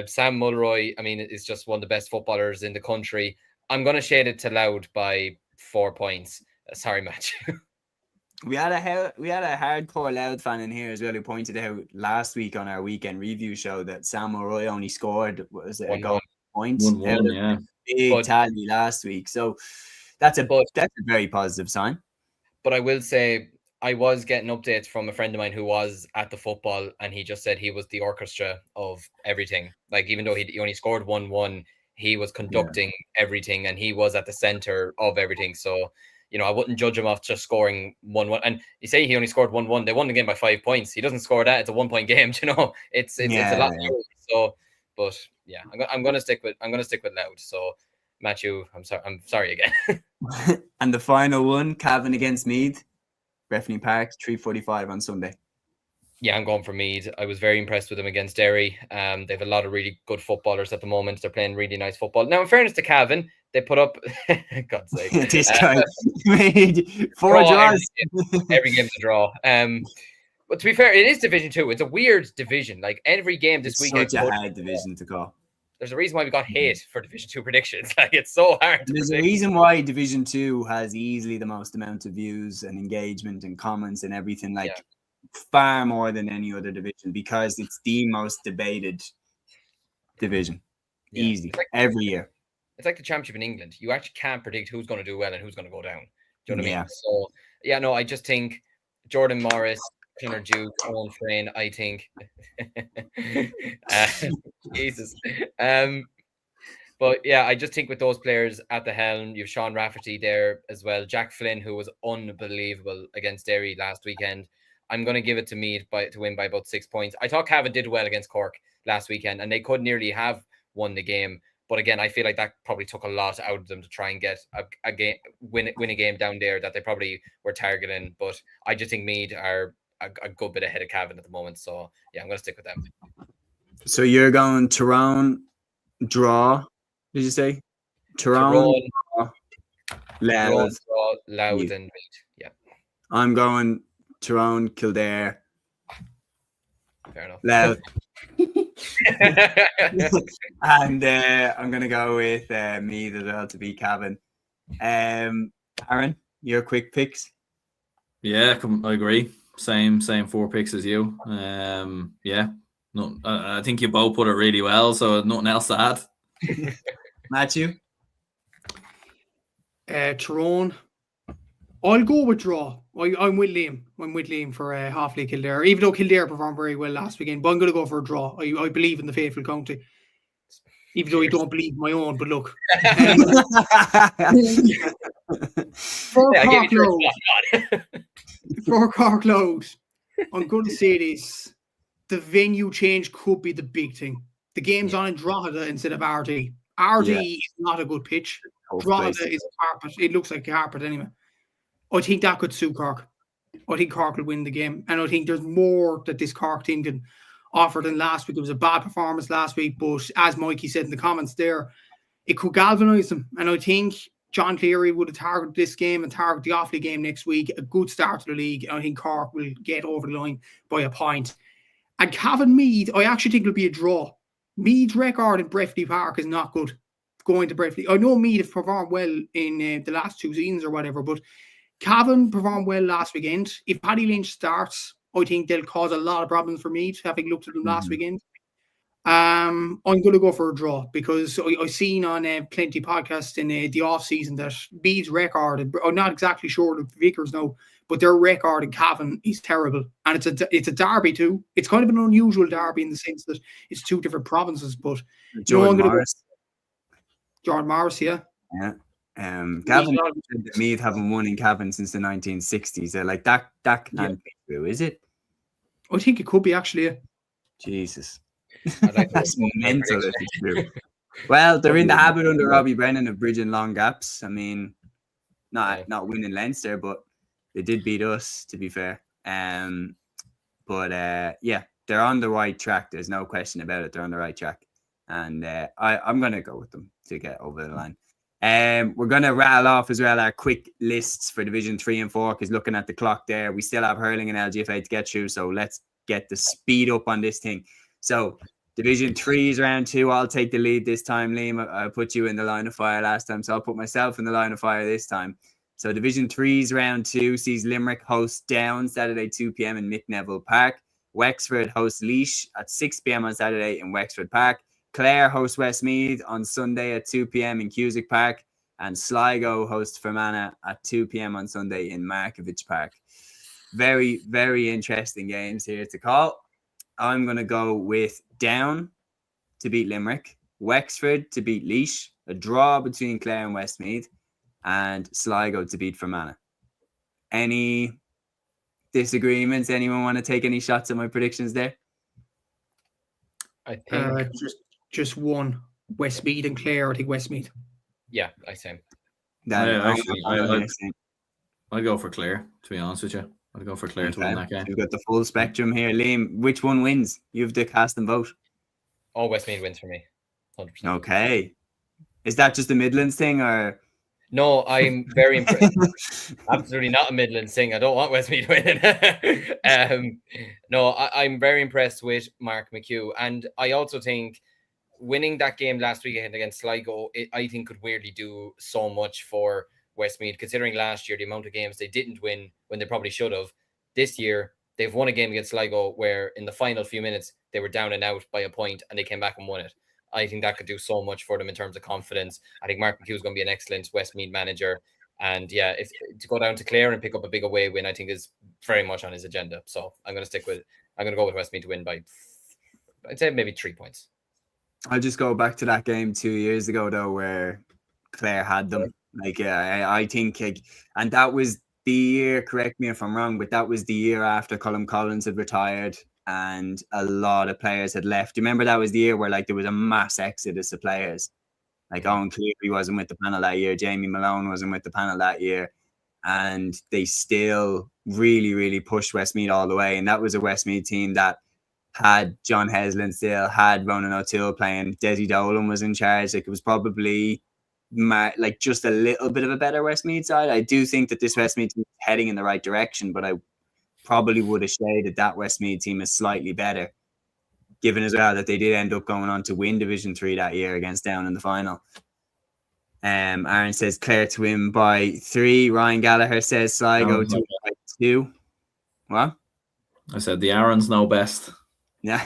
Sam Mulroy, I mean, is just one of the best footballers in the country. I'm going to shade it to Louth by 4 points. Sorry, Matthew.
We had a hardcore Louth fan in here as well who pointed out last week on our weekend review show that Sam Mulroy only scored a goal point.
1-1, yeah.
Big tally last week. So that's a very positive sign.
But I will say, I was getting updates from a friend of mine who was at the football, and he just said he was the orchestra of everything. Like, even though he only scored 1-1, he was conducting everything, and he was at the center of everything. So, I wouldn't judge him off just scoring 1-1. And you say he only scored 1-1. They won the game by 5 points. He doesn't score that. It's a 1 point game. It's a lot. So, But yeah, I'm gonna stick with Loud. So Matthew, I'm sorry again.
And the final one, Cavan against Meath, Breffni Park, 3:45 on Sunday.
Yeah, I'm going for Meath. I was very impressed with them against Derry. They have a lot of really good footballers at the moment. They're playing really nice football. Now, in fairness to Cavan, they put up, God's sake,
This guy made 4 draws.
Every game's a draw. But to be fair, it is Division 2. It's a weird division. Like every game this weekend.
Such a hard division to call.
There's a reason why we got hate for Division 2 predictions. Like it's so hard.
There's a reason why Division 2 has easily the most amount of views and engagement and comments and everything. Like far more than any other division because it's the most debated division.
Yeah.
Easy every year.
It's like the championship in England. You actually can't predict who's going to do well and who's going to go down. Do you know what I mean? So yeah, no, I just think Jordan Morris, Connor Duke, Owen Frayne, I think Jesus. But yeah, I just think with those players at the helm, you've Sean Rafferty there as well. Jack Flynn, who was unbelievable against Derry last weekend. I'm going to give it to Meath to win by about 6 points. I thought Cavan did well against Cork last weekend, and they could nearly have won the game. But again, I feel like that probably took a lot out of them to try and get a game, win a game down there that they probably were targeting. But I just think Meath are a good bit ahead of Cavan at the moment. So yeah, I'm going to stick with them.
So you're going Tyrone draw? Did you say Tyrone draw, Loud,
and Meath? Yeah,
I'm going Tyrone, Kildare.
Fair enough.
Loud. And I'm going to go with Meath as well to beat Cavan. Aaron, your quick picks?
Yeah, I agree. Same 4 picks as you. Yeah, no, I think you both put it really well, so nothing else to add.
Matthew?
Tyrone. I'll go with draw. I'm with Liam. I'm with Liam for Hofley Kildare, even though Kildare performed very well last weekend. But I'm going to go for a draw. I believe in the faithful county, even though I don't believe my own. But look, for Cork Loud, I'm going to say this: the venue change could be the big thing. The game's on in Drogheda instead of RD. RD is not a good pitch. Drogheda is a carpet. It looks like a carpet anyway. I think that could suit Cork. I think Cork will win the game. And I think there's more that this Cork team can offer than last week. It was a bad performance last week, but as Mikey said in the comments there, it could galvanise them. And I think John Cleary would have targeted this game and target the Offaly game next week. A good start to the league. And I think Cork will get over the line by a point. And Cavan Meath, I actually think it'll be a draw. Meath's record in Breffni Park is not good. Going to Breffni. I know Meath have performed well in the last 2 seasons or whatever, but Cavan performed well last weekend. If Paddy Lynch starts, I think they'll cause a lot of problems for Meath, having looked at them last weekend. I'm going to go for a draw because I've seen on plenty podcasts in the off-season that Meath's record, I'm not exactly sure of the figures now, but their record in Cavan is terrible. And it's a derby too. It's kind of an unusual derby in the sense that it's 2 different provinces. But
Jordan Morris.
Jordan Morris, yeah.
Yeah. Cavan Meath haven't won in Cavan since the 1960s. They're like that can't be true, is it?
I think it could be actually. Yeah.
Jesus. That's mental if it's true. Well, they're in the habit under Robbie Brennan of bridging long gaps. I mean, not winning Leinster, but they did beat us, to be fair. But yeah, they're on the right track. There's no question about it. They're on the right track. And I'm going to go with them to get over the line. We're going to rattle off as well our quick lists for Division 3 and 4 because looking at the clock there, we still have hurling and LGFA to get through. So let's get the speed up on this thing. So Division 3 is round 2. I'll take the lead this time, Liam. I put you in the line of fire last time, so I'll put myself in the line of fire this time. So Division 3's round 2 sees Limerick host Down Saturday 2 p.m. in Mick Neville Park. Wexford hosts Laois at 6 p.m. on Saturday in Wexford Park. Clare hosts Westmeath on Sunday at 2 p.m. in Cusack Park. And Sligo hosts Fermanagh at 2 p.m. on Sunday in Markievicz Park. Very, very interesting games here to call. I'm going to go with Down to beat Limerick, Wexford to beat Laois, a draw between Clare and Westmeath, and Sligo to beat Fermanagh. Any disagreements? Anyone want to take any shots at my predictions there?
I think
just one. Westmeath and Clare. I think Westmeath.
Yeah, I same.
I'd go for Clare, to be honest with you. I'd go for Clare to win that game.
We've got the full spectrum here. Liam, which one wins? You have to cast and vote.
Oh, Westmeath wins for me. 100%.
Okay. Is that just a Midlands thing or?
No, I'm very impressed. Absolutely not a Midlands thing. I don't want Westmeath winning. No, I'm very impressed with Mark McHugh. And I also think winning that game last weekend against Sligo, I think could weirdly do so much for Westmeath, considering last year the amount of games they didn't win when they probably should have. This year, they've won a game against Sligo where in the final few minutes, they were down and out by a point and they came back and won it. I think that could do so much for them in terms of confidence. I think Mark McHugh is going to be an excellent Westmeath manager. And yeah, if to go down to Clare and pick up a big away win, I think is very much on his agenda. So I'm going to go with Westmeath to win by, I'd say maybe 3 points.
I'll just go back to that game 2 years ago though, where Clare had them. I think, and that was the year, correct me if I'm wrong, but that was the year after Colm Collins had retired and a lot of players had left. Do you remember that was the year where there was a mass exodus of players? Owen Cleary wasn't with the panel that year. Jamie Malone wasn't with the panel that year. And they still really, really pushed Westmeath all the way. And that was a Westmeath team that had John Heslin still, had Ronan O'Toole playing. Desi Dolan was in charge. It was probably just a little bit of a better Westmeath side. I do think that this Westmeath team is heading in the right direction, but I probably would have shaded that Westmeath team is slightly better, given as well that they did end up going on to win Division 3 that year against Down in the final. Aaron says Clare to win by 3. Ryan Gallagher says Sligo to win by 2. What?
I said the Aarons know best.
Yeah.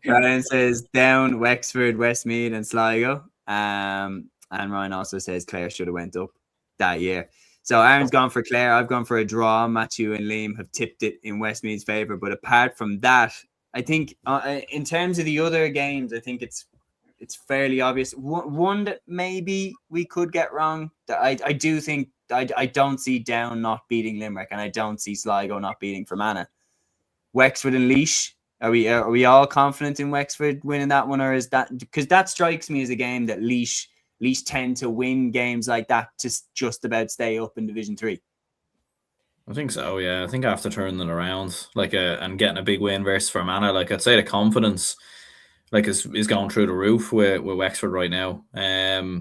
Ryan says Down, Wexford, Westmeath and Sligo. And Ryan also says Clare should have went up that year. So Aaron's gone for Clare. I've gone for a draw. Matthew and Liam have tipped it in Westmeath's favour. But apart from that, I think in terms of the other games, I think it's fairly obvious. One that maybe we could get wrong. I do think I don't see Down not beating Limerick, and I don't see Sligo not beating Fermanagh. Wexford and Laois. Are we all confident in Wexford winning that one, or is that because that strikes me as a game that Laois tend to win games like that to just about stay up in Division 3?
I think so, yeah. I think after turning it around, and getting a big win versus Fermanagh, I'd say the confidence is going through the roof with Wexford right now.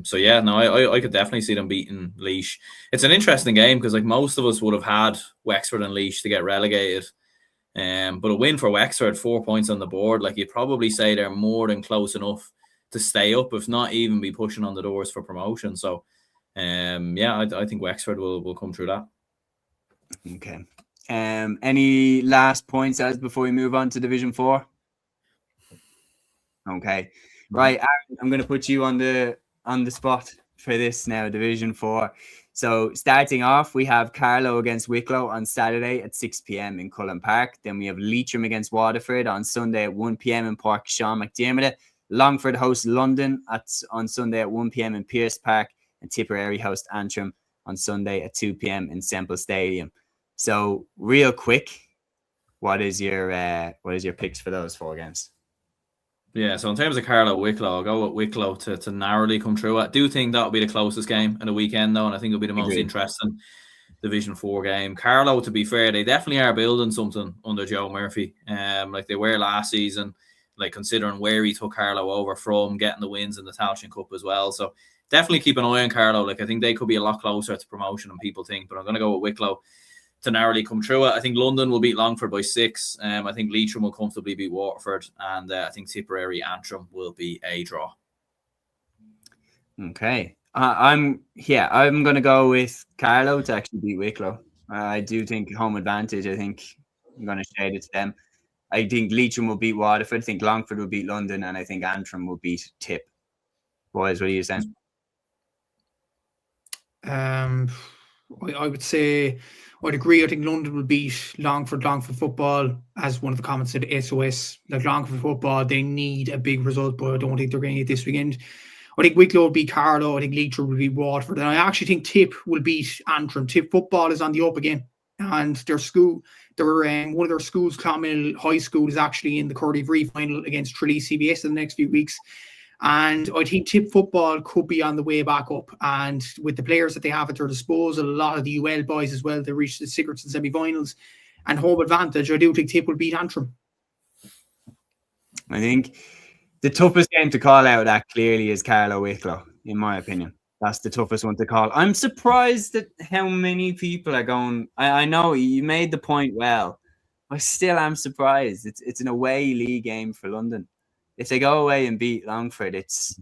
So yeah, no, I could definitely see them beating Laois. It's an interesting game because most of us would have had Wexford and Laois to get relegated. But a win for Wexford, 4 points on the board, you'd probably say they're more than close enough to stay up, if not even be pushing on the doors for promotion. So, I think Wexford will come through that.
Okay. Any last points as before we move on to Division 4? Okay. Right, Aaron, I'm going to put you on the spot for this now, Division 4. So starting off, we have Carlow against Wicklow on Saturday at 6 p.m. in Cullen Park. Then we have Leitrim against Waterford on Sunday at 1 p.m. in Park Sean McDermott. Longford host London on Sunday at 1 p.m. in Pearse Park, and Tipperary host Antrim on Sunday at 2 p.m. in Semple Stadium. So real quick, what is your picks for those 4 games?
Yeah, so in terms of Carlow Wicklow, I'll go with Wicklow to narrowly come through. I do think that'll be the closest game in the weekend, though, and I think it'll be the most interesting Division 4 game. Carlow, to be fair, they definitely are building something under Joe Murphy, like they were last season, considering where he took Carlow over from, getting the wins in the Tailteann Cup as well. So definitely keep an eye on Carlow. I think they could be a lot closer to promotion than people think, but I'm going to go with Wicklow to narrowly come through it. I think London will beat Longford by 6. I think Leitrim will comfortably beat Waterford, and I think Tipperary Antrim will be a draw.
Okay, I'm going to go with Carlow to actually beat Wicklow. I do think home advantage. I think I'm going to shade it to them. I think Leitrim will beat Waterford. I think Longford will beat London, and I think Antrim will beat Tip. Boys, what are you saying?
I would say I'd agree. I think London will beat Longford football, as one of the comments said, SOS. Longford football, they need a big result, but I don't think they're going to get this weekend. I think Wicklow will beat Carlow. I think Leitrim will beat Waterford. And I actually think Tip will beat Antrim. Tip football is on the up again. and their one of their schools, Clonmel High School, is actually in the Curdy final against Tralee CBS in the next few weeks. And I think tip football could be on the way back up. And with the players that they have at their disposal, a lot of the UL boys as well, they reached the Sigerson semi-finals and home advantage. I do think Tip will beat Antrim.
I think the toughest game to call out that clearly is Carlow Wicklow, in my opinion. That's the toughest one to call. I'm surprised at how many people are going. I know you made the point well. I still am surprised. It's an away league game for London. If they go away and beat Longford, it's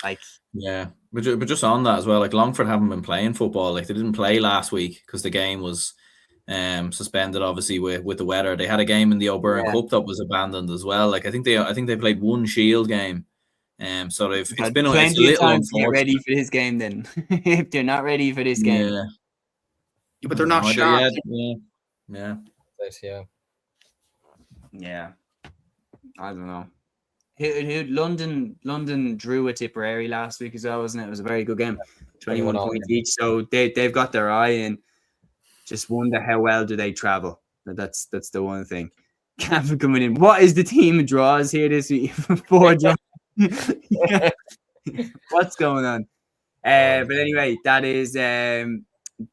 like...
Yeah, but just on that as well, like Longford haven't been playing football. Like they didn't play last week because the game was suspended, obviously, with the weather. They had a game in the O'Byrne Cup that was abandoned as well. Like I think they played one Shield game. So it's been
plenty of time to get ready for this game then. If they're not ready for this game.
Yeah, but they're not sharp.
Yeah.
I don't know. London drew a Tipperary last week as well, wasn't it? It was a very good game. 21 points each. So they've got their eye in. Just wonder how well do they travel. That's the one thing. Cavan coming in. What is the team of draws here this week? 4 draws. What's going on? But anyway, that is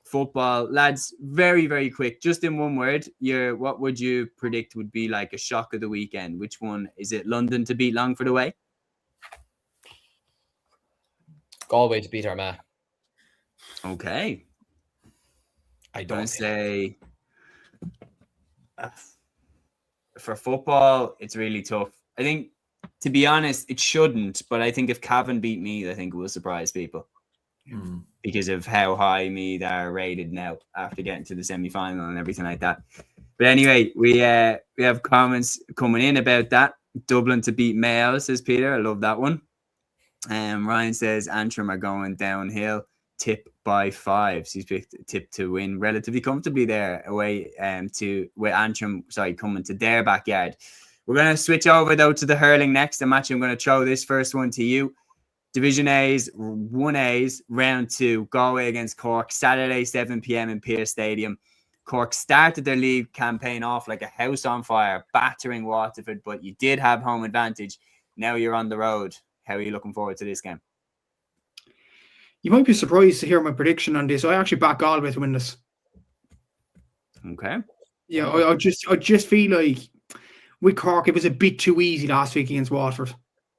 football. Lads, very, very quick. Just in one word, what would you predict would be like a shock of the weekend? Which one? Is it London to beat Longford away?
Galway to beat Armagh.
Okay. I don't say for football, it's really tough. I think, to be honest, it shouldn't, but I think if Cavan beat Meath, I think it will surprise people because of how high Meath are rated now after getting to the semi-final and everything like that. But anyway, we have comments coming in about that. Dublin to beat Mayo, says Peter. I love that one. Ryan says Antrim are going downhill. Tip by 5. So he's picked Tip to win relatively comfortably there away with Antrim, coming to their backyard. We're going to switch over though to the hurling next. And Matthew, I'm going to throw this first one to you. Division A's, 1A's, round 2, Galway against Cork, Saturday, 7 p.m. in Pearse Stadium. Cork started their league campaign off like a house on fire, battering Waterford, but you did have home advantage. Now you're on the road. How are you looking forward to this game?
You might be surprised to hear my prediction on this. I actually back Galway to win this.
Okay.
Yeah, I just feel like with Cork, it was a bit too easy last week against Waterford.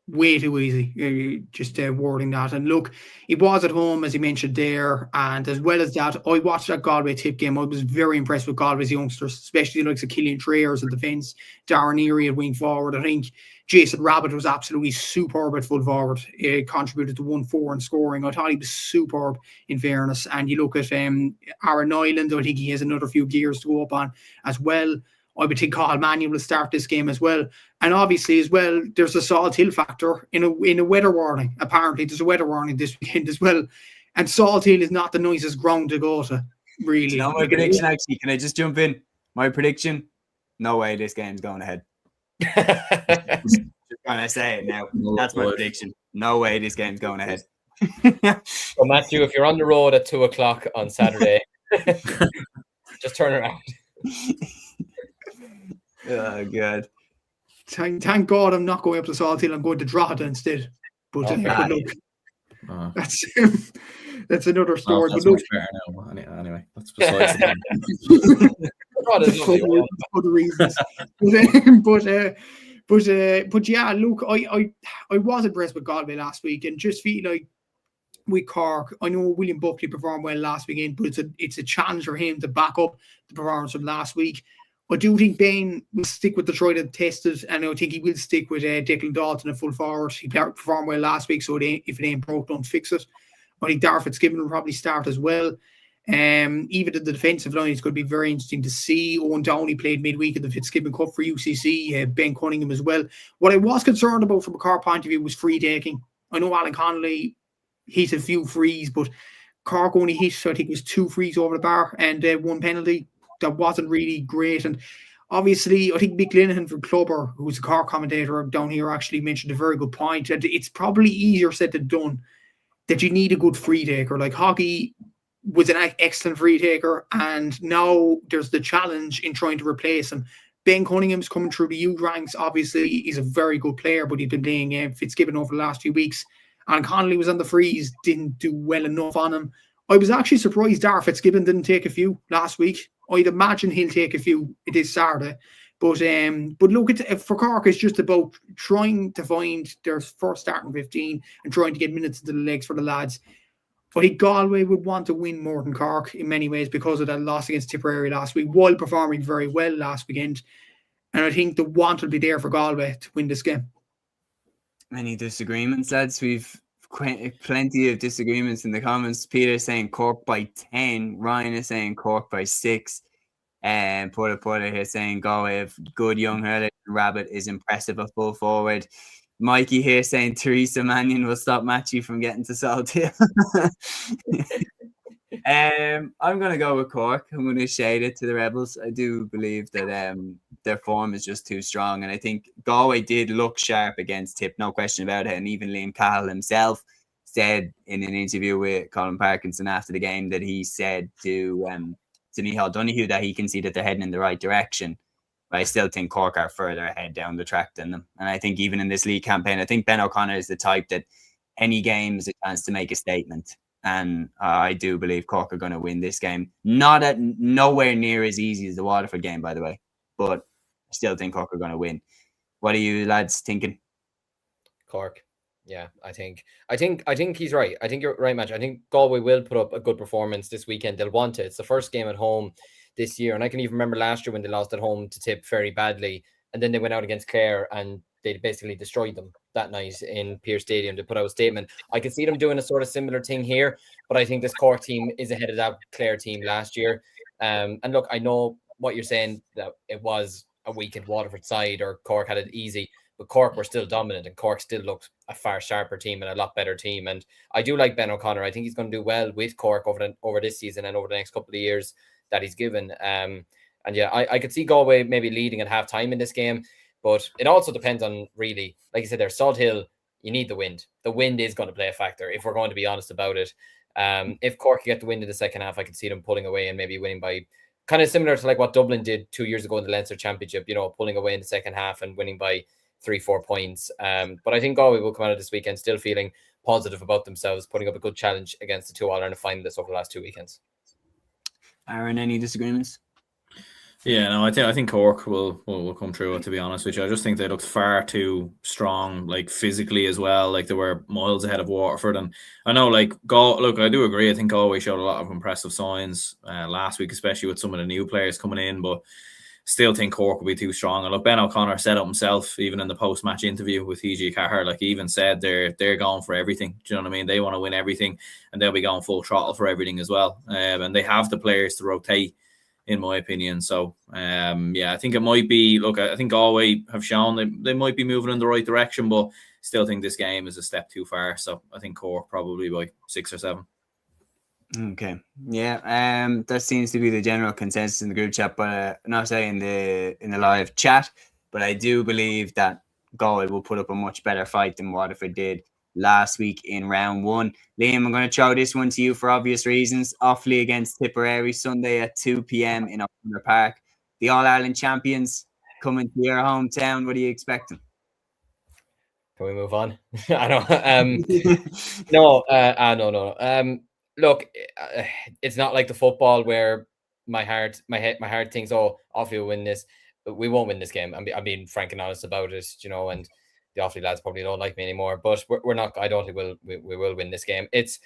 Way too easy. Just wording that. And look, it was at home, as you mentioned there. And as well as that, I watched that Galway Tip game. I was very impressed with Galway's youngsters, especially the likes of Killian Trayers at defence, Darren Erie at wing forward. I think Jason Rabbit was absolutely superb at full forward. He contributed to 1-4 in scoring. I thought he was superb, in fairness. And you look at Aaron Nyland, I think he has another few gears to go up on as well. I would think Cathal Mannion will start this game as well. And obviously as well, there's a Salt Hill factor in a weather warning. Apparently there's a weather warning this weekend as well. And Salt Hill is not the nicest ground to go to, really.
Do you know my prediction, actually? Can I just jump in? My prediction? No way this game's going ahead. Just gonna say it now. That's my prediction. No way this game's going ahead.
So Matthew, if you're on the road at 2:00 on Saturday, just turn around.
Oh god!
Thank God I'm not going up to Salt Hill. I'm going to Drogheda instead. But look, that's another story.
That's
but
much better now. Anyway, that's besides the
other reasons. But yeah, look, I was impressed with Galway last week, and just feel like with Cork, I know William Buckley performed well last weekend, but it's a challenge for him to back up the performance from last week. I do think Bain will stick with the tried and tested, and I think he will stick with Declan Dalton at full forward. He performed well last week, so if it ain't broke, don't fix it. I think Darragh Fitzgibbon will probably start as well. Even in the defensive line, it's going to be very interesting to see. Owen Downey played midweek in the Fitzgibbon Cup for UCC, Ben Cunningham as well. What I was concerned about from a Cork point of view was free taking. I know Alan Connolly hit a few frees, but Cork only hit, I think it was 2 frees over the bar and 1 penalty. That wasn't really great. And obviously, I think Mick Linehan from Clubber, who's a Cork commentator down here, actually mentioned a very good point. And it's probably easier said than done that you need a good free taker. Like hockey, was an excellent free taker, and now there's the challenge in trying to replace him. Ben Cunningham's coming through the youth ranks. Obviously, he's a very good player, but he's been playing Fitzgibbon over the last few weeks. And Connolly was on the freeze, didn't do well enough on him. I was actually surprised Dar Fitzgibbon didn't take a few last week. I'd imagine he'll take a few this Saturday. But look, for Cork, it's just about trying to find their first starting 15 and trying to get minutes into the legs for the lads. I think Galway would want to win more than Cork in many ways because of that loss against Tipperary last week, while performing very well last weekend. And I think the want will be there for Galway to win this game.
Any disagreements, lads? We've plenty of disagreements in the comments. Peter saying Cork by 10. Ryan is saying Cork by 6. And Porter here saying Galway have good young hurler. Rabbit is impressive at full forward. Mikey here saying Teresa Mannion will stop Matthew from getting to Salt Hill. I'm going to go with Cork. I'm going to shade it to the Rebels. I do believe that their form is just too strong. And I think Galway did look sharp against Tip, no question about it. And even Liam Cahill himself said in an interview with Colin Parkinson after the game that he said to Micheál Donoghue that he can see that they're heading in the right direction. But I still think Cork are further ahead down the track than them. And I think even in this league campaign, I think Ben O'Connor is the type that any game is a chance to make a statement. And I do believe Cork are going to win this game. Nowhere near as easy as the Waterford game, by the way. But I still think Cork are going to win. What are you lads thinking?
Cork. Yeah, I think he's right. I think you're right, Match. I think Galway will put up a good performance this weekend. They'll want it. It's the first game at home this year. And I can even remember last year when they lost at home to Tip very badly. And then they went out against Clare and they basically destroyed them that night in Pearse Stadium to put out a statement. I can see them doing a sort of similar thing here, but I think this Cork team is ahead of that Clare team last year. And look, I know what you're saying, that it was a weakened Waterford side or Cork had it easy, but Cork were still dominant and Cork still looked a far sharper team and a lot better team. And I do like Ben O'Connor. I think he's going to do well with Cork over this season and over the next couple of years that he's given. And yeah, I could see Galway maybe leading at half time in this game, but it also depends on, really, like you said, there's Salt Hill. You need the wind. The wind is going to play a factor if we're going to be honest about it. If Cork get the wind in the second half, I could see them pulling away and maybe winning by kind of similar to like what Dublin did 2 years ago in the Leinster Championship, pulling away in the second half and winning by 3-4 points. But I think Galway will come out of this weekend still feeling positive about themselves, putting up a good challenge against the two All-Ireland finalists over the last 2 weekends.
Aaron, any disagreements?
Yeah, no, I think Cork will come through, to be honest with you. I just think they looked far too strong, like physically as well. Like they were miles ahead of Waterford. And I know, like, look, I do agree. I think Galway showed a lot of impressive signs last week, especially with some of the new players coming in. But still think Cork will be too strong. And look, Ben O'Connor said it himself, even in the post-match interview with E.G. Carr, like he even said they're going for everything. Do you know what I mean? They want to win everything, and they'll be going full throttle for everything as well. And they have the players to rotate, in my opinion. So, yeah, I think it might be, look, I think Galway have shown they might be moving in the right direction, but still think this game is a step too far. So I think Cork probably by 6 or 7.
Okay. Yeah. That seems to be the general consensus in the group chat, but not say in the live chat. But I do believe that Galway will put up a much better fight than Waterford did last week in round 1. Liam, I'm going to throw this one to you for obvious reasons. Offaly against Tipperary Sunday at 2 p.m. in O'Connor Park. The All-Ireland champions coming to your hometown. What are you expecting?
Can we move on? I don't. No. Look, it's not like the football where my heart thinks, oh, Offaly will win this. But we won't win this game. I'm being frank and honest about it, and the Offaly lads probably don't like me anymore, but we're not. I don't think we will win this game. It's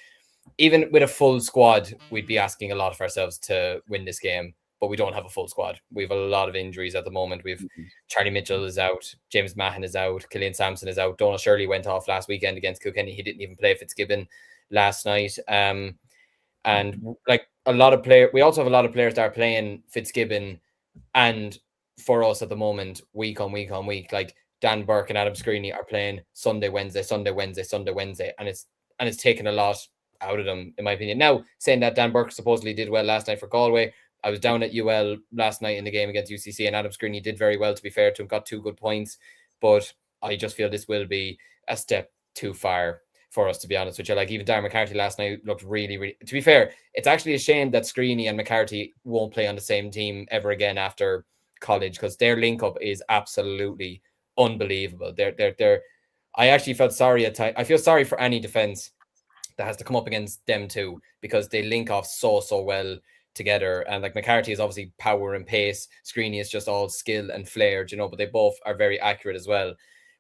even with a full squad, we'd be asking a lot of ourselves to win this game, but we don't have a full squad. We have a lot of injuries at the moment. We've Charlie Mitchell is out, James Mahon is out, Killian Sampson is out. Donald Shirley went off last weekend against Kilkenny. He didn't even play Fitzgibbon last night. And like a lot of players, we also have a lot of players that are playing Fitzgibbon, and for us at the moment, week on week, like Dan Burke and Adam Screeney are playing Sunday, Wednesday, and it's taken a lot out of them, in my opinion. Now, saying that, Dan Burke supposedly did well last night for Galway. I was down at UL last night in the game against UCC, and Adam Screeney did very well, to be fair to him, got 2 good points, but I just feel this will be a step too far for us, to be honest with you. Like even Darren McCarthy last night looked really, really, to be fair, it's actually a shame that Screeney and McCarthy won't play on the same team ever again after college, because their link up is absolutely unbelievable. I actually felt sorry at times. I feel sorry for any defense that has to come up against them too, because they link off so well together. And like McCarthy is obviously power and pace, Screeney is just all skill and flair, you know, but they both are very accurate as well.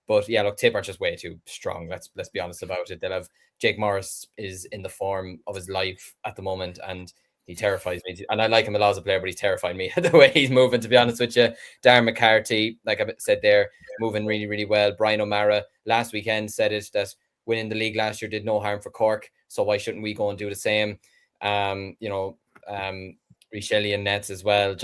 But yeah, look, Tip are just way too strong. Let's be honest about it. They'll have Jake Morris is in the form of his life at the moment, and he terrifies me. And I like him a lot as a player, but he's terrifying me the way he's moving, to be honest with you. Darren McCarthy, like I said there, moving really, really well. Brian O'Mara last weekend said it, that winning the league last year did no harm for Cork, so why shouldn't we go and do the same? Richelli and Nets as well.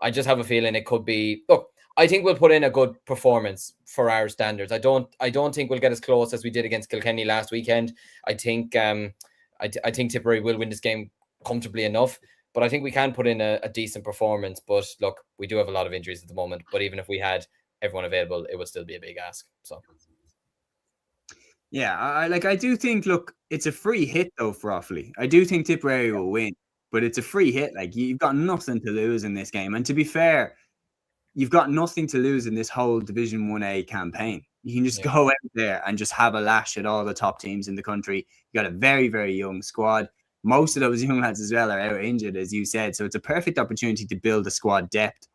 I just have a feeling it could be. Look, I think we'll put in a good performance for our standards. I don't think we'll get as close as we did against Kilkenny last weekend. I think Tipperary will win this game comfortably enough, but I think we can put in a decent performance. But look, we do have a lot of injuries at the moment, but even if we had everyone available, it would still be a big ask. So
yeah, I do think, look, it's a free hit though for Offaly. I do think Tipperary will win, but it's a free hit. Like, you've got nothing to lose in this game, and to be fair, you've got nothing to lose in this whole Division 1A campaign. You can just go out there and just have a lash at all the top teams in the country. You got a very, very young squad. Most of those young lads as well are out injured, as you said. So it's a perfect opportunity to build a squad depth.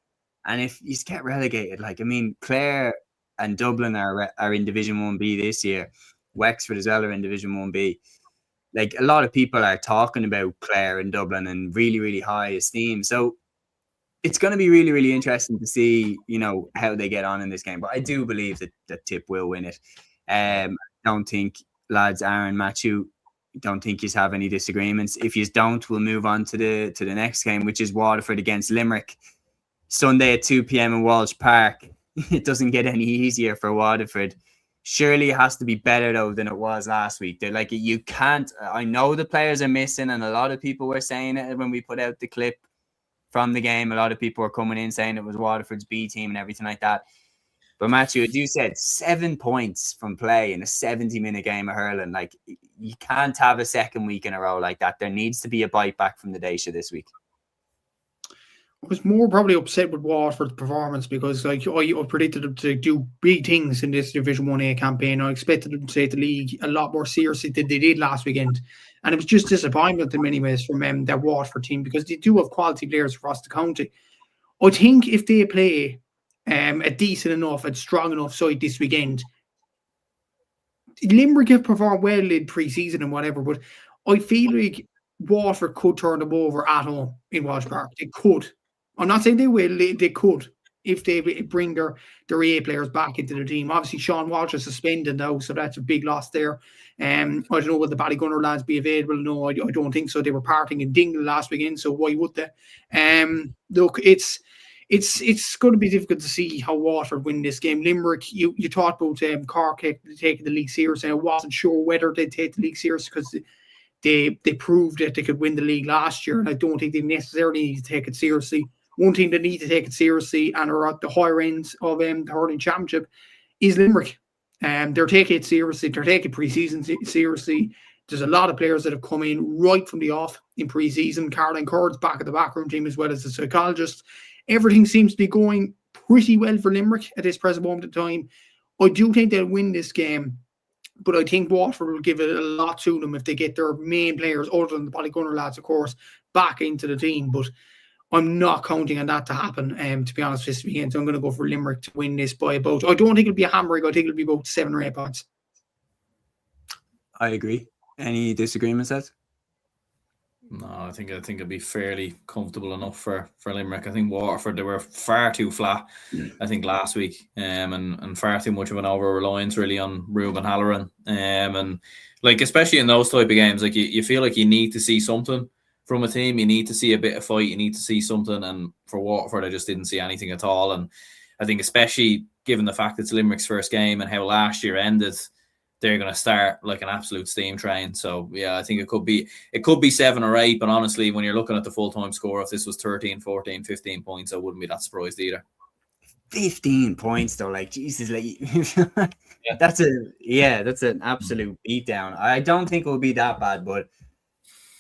And if you get relegated, like, I mean, Clare and Dublin are in Division 1B this year. Wexford as well are in Division 1B. Like, a lot of people are talking about Clare and Dublin in really, really high esteem. So it's going to be really, really interesting to see, you know, how they get on in this game. But I do believe that Tip will win it. Don't think, lads, Aaron, Matthew, don't think you have any disagreements. If you don't, we'll move on to the next game, which is Waterford against Limerick. Sunday at 2 p.m. in Walsh Park. It doesn't get any easier for Waterford. Surely it has to be better, though, than it was last week. They're like, you can't. I know the players are missing, and a lot of people were saying it when we put out the clip from the game. A lot of people were coming in saying it was Waterford's B team and everything like that. But Matthew, as you said, 7 points from play in a 70-minute game of hurling. Like, you can't have a second week in a row like that. There needs to be a bite back from the Daisha this week.
I was more probably upset with Waterford's performance, because like I predicted them to do big things in this Division 1A campaign. I expected them to take the league a lot more seriously than they did last weekend. And it was just disappointment in many ways from that Waterford team, because they do have quality players across the county. I think if they play a decent enough and strong enough side this weekend, Limerick have performed well in pre-season and whatever, but I feel like Waterford could turn them over at home in Walsh Park. They could. I'm not saying they will. They could, if they bring their A players back into the team. Obviously, Sean Walsh is suspended now, so that's a big loss there. I don't know, will the Ballygunner lads be available? No, I don't think so. They were partying in Dingle last weekend, so why would they? Look, it's going to be difficult to see how Waterford win this game. Limerick, you talked about Cork taking the league seriously. I wasn't sure whether they'd take the league seriously, because they proved that they could win the league last year, and I don't think they necessarily need to take it seriously. One team that need to take it seriously and are at the higher ends of the hurling championship is Limerick. They're taking it seriously. They're taking pre-season seriously. There's a lot of players that have come in right from the off in pre-season. Caroline Curd's back at the backroom team, as well as the psychologist. Everything seems to be going pretty well for Limerick at this present moment in time. I do think they'll win this game, but I think Waterford will give it a lot to them if they get their main players, other than the Ballygunner lads, of course, back into the team. But I'm not counting on that to happen, to be honest with you. So I'm going to go for Limerick to win this by about, I don't think it'll be a hammering. I think it'll be about 7 or 8 points.
I agree. Any disagreements, Ed?
No, I think it'd be fairly comfortable enough for Limerick. I think Waterford, they were far too flat, I think, last week, and far too much of an over-reliance really on Ruben Halloran. And like, especially in those type of games, like you feel like you need to see something from a team. You need to see a bit of fight. You need to see something. And for Waterford, I just didn't see anything at all. And I think, especially given the fact it's Limerick's first game and how last year ended, they're going to start like an absolute steam train. So yeah, I think it could be 7 or 8. But honestly, when you're looking at the full-time score, if this was 13, 14, 15 points, I wouldn't be that surprised either.
15 points though, like Jesus, like that's an absolute beatdown. I don't think it will be that bad, but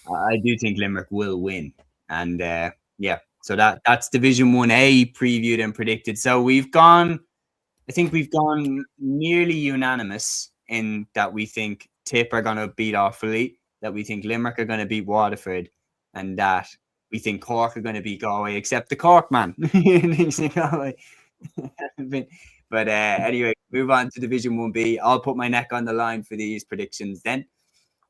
I do think Limerick will win. And so that's Division 1A previewed and predicted. So I think we've gone nearly unanimous in that we think Tip are going to beat Offaly, that we think Limerick are going to beat Waterford, and that we think Cork are going to beat Galway, except the Cork man. But anyway, move on to Division 1B. I'll put my neck on the line for these predictions then.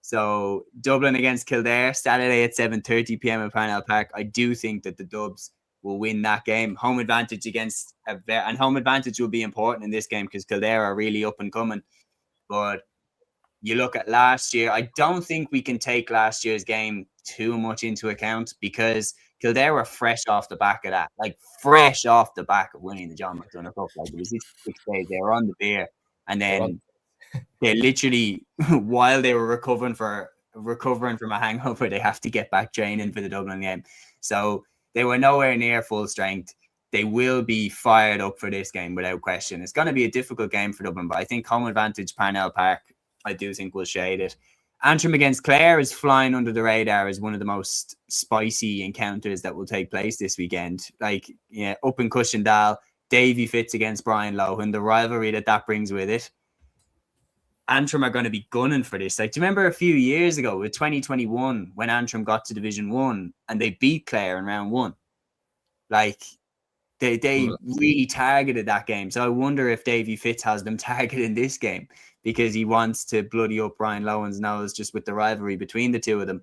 So Dublin against Kildare, Saturday at 7:30 p.m. in Parnell Park. I do think that the Dubs will win that game. Home advantage and home advantage will be important in this game because Kildare are really up and coming. But you look at last year, I don't think we can take last year's game too much into account because Kildare were fresh off the back of that, like fresh off the back of winning the John McDonagh Cup. Like it was this 6 days, they were on the beer, and then they literally, while they were recovering from a hangover, they have to get back training for the Dublin game. So they were nowhere near full strength. They will be fired up for this game without question. It's going to be a difficult game for Dublin, but I think home advantage Parnell Park, I do think will shade it. Antrim against Clare is flying under the radar as one of the most spicy encounters that will take place this weekend. Like, up in Cushendall, Davy Fitz against Brian Lohan, the rivalry that brings with it. Antrim are going to be gunning for this. Like, do you remember a few years ago with 2021 when Antrim got to Division 1 and they beat Clare in round 1? Like, they really targeted that game. So I wonder if Davy Fitz has them targeted in this game because he wants to bloody up Brian Lohan's nose just with the rivalry between the two of them.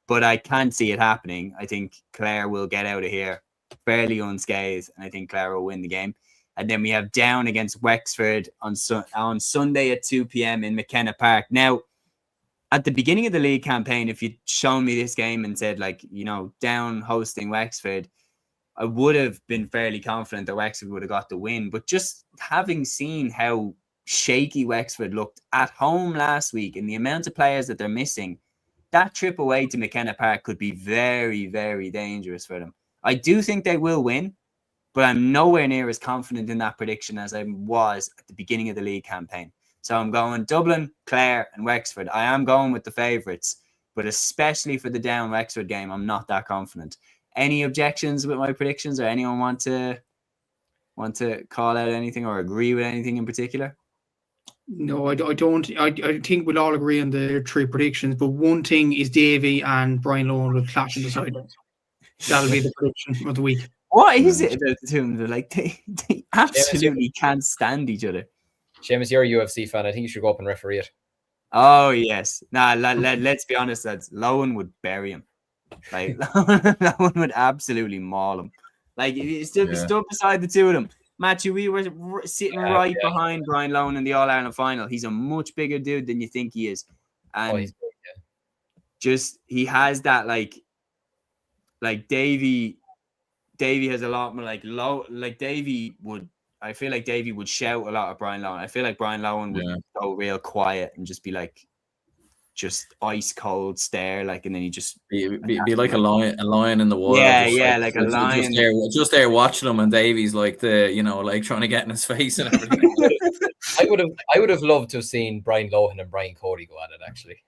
But I can't see it happening. I think Clare will get out of here fairly unscathed, and I think Clare will win the game. And then we have Down against Wexford on Sunday at 2 p.m. in McKenna Park. Now, at the beginning of the league campaign, if you'd shown me this game and said, like, Down hosting Wexford, I would have been fairly confident that Wexford would have got the win. But just having seen how shaky Wexford looked at home last week and the amount of players that they're missing, that trip away to McKenna Park could be very, very dangerous for them. I do think they will win, but I'm nowhere near as confident in that prediction as I was at the beginning of the league campaign. So I'm going Dublin, Clare, and Wexford. I am going with the favourites, but especially for the Down Wexford game, I'm not that confident. Any objections with my predictions, or anyone want to call out anything or agree with anything in particular?
No, I don't. I think we'll all agree on the 3 predictions, but one thing is Davy and Brian Lohan will clash in the sidelines. That'll be the prediction of the week.
What is it about the two of them? Like, they absolutely can't stand each other.
Séamus, you're a UFC fan. I think you should go up and referee it.
Oh, yes. Nah, let's be honest, lads. Lohan would bury him. Like, Lohan would absolutely maul him. Like, if he stood beside the two of them. Matthew, we were sitting right behind Brian Lohan in the All-Ireland final. He's a much bigger dude than you think he is. And
he's big,
just, he has that, like Davy has a lot more, Davy would, I feel like Davy would shout a lot at Brian Lohan. I feel like Brian Lohan would go real quiet and just be like, just ice cold stare, like, and then he just
be like a lion in the wild.
Like a lion,
just there watching him, and Davy's like like trying to get in his face and everything.
I would have loved to have seen Brian Lohan and Brian Cody go at it. Actually,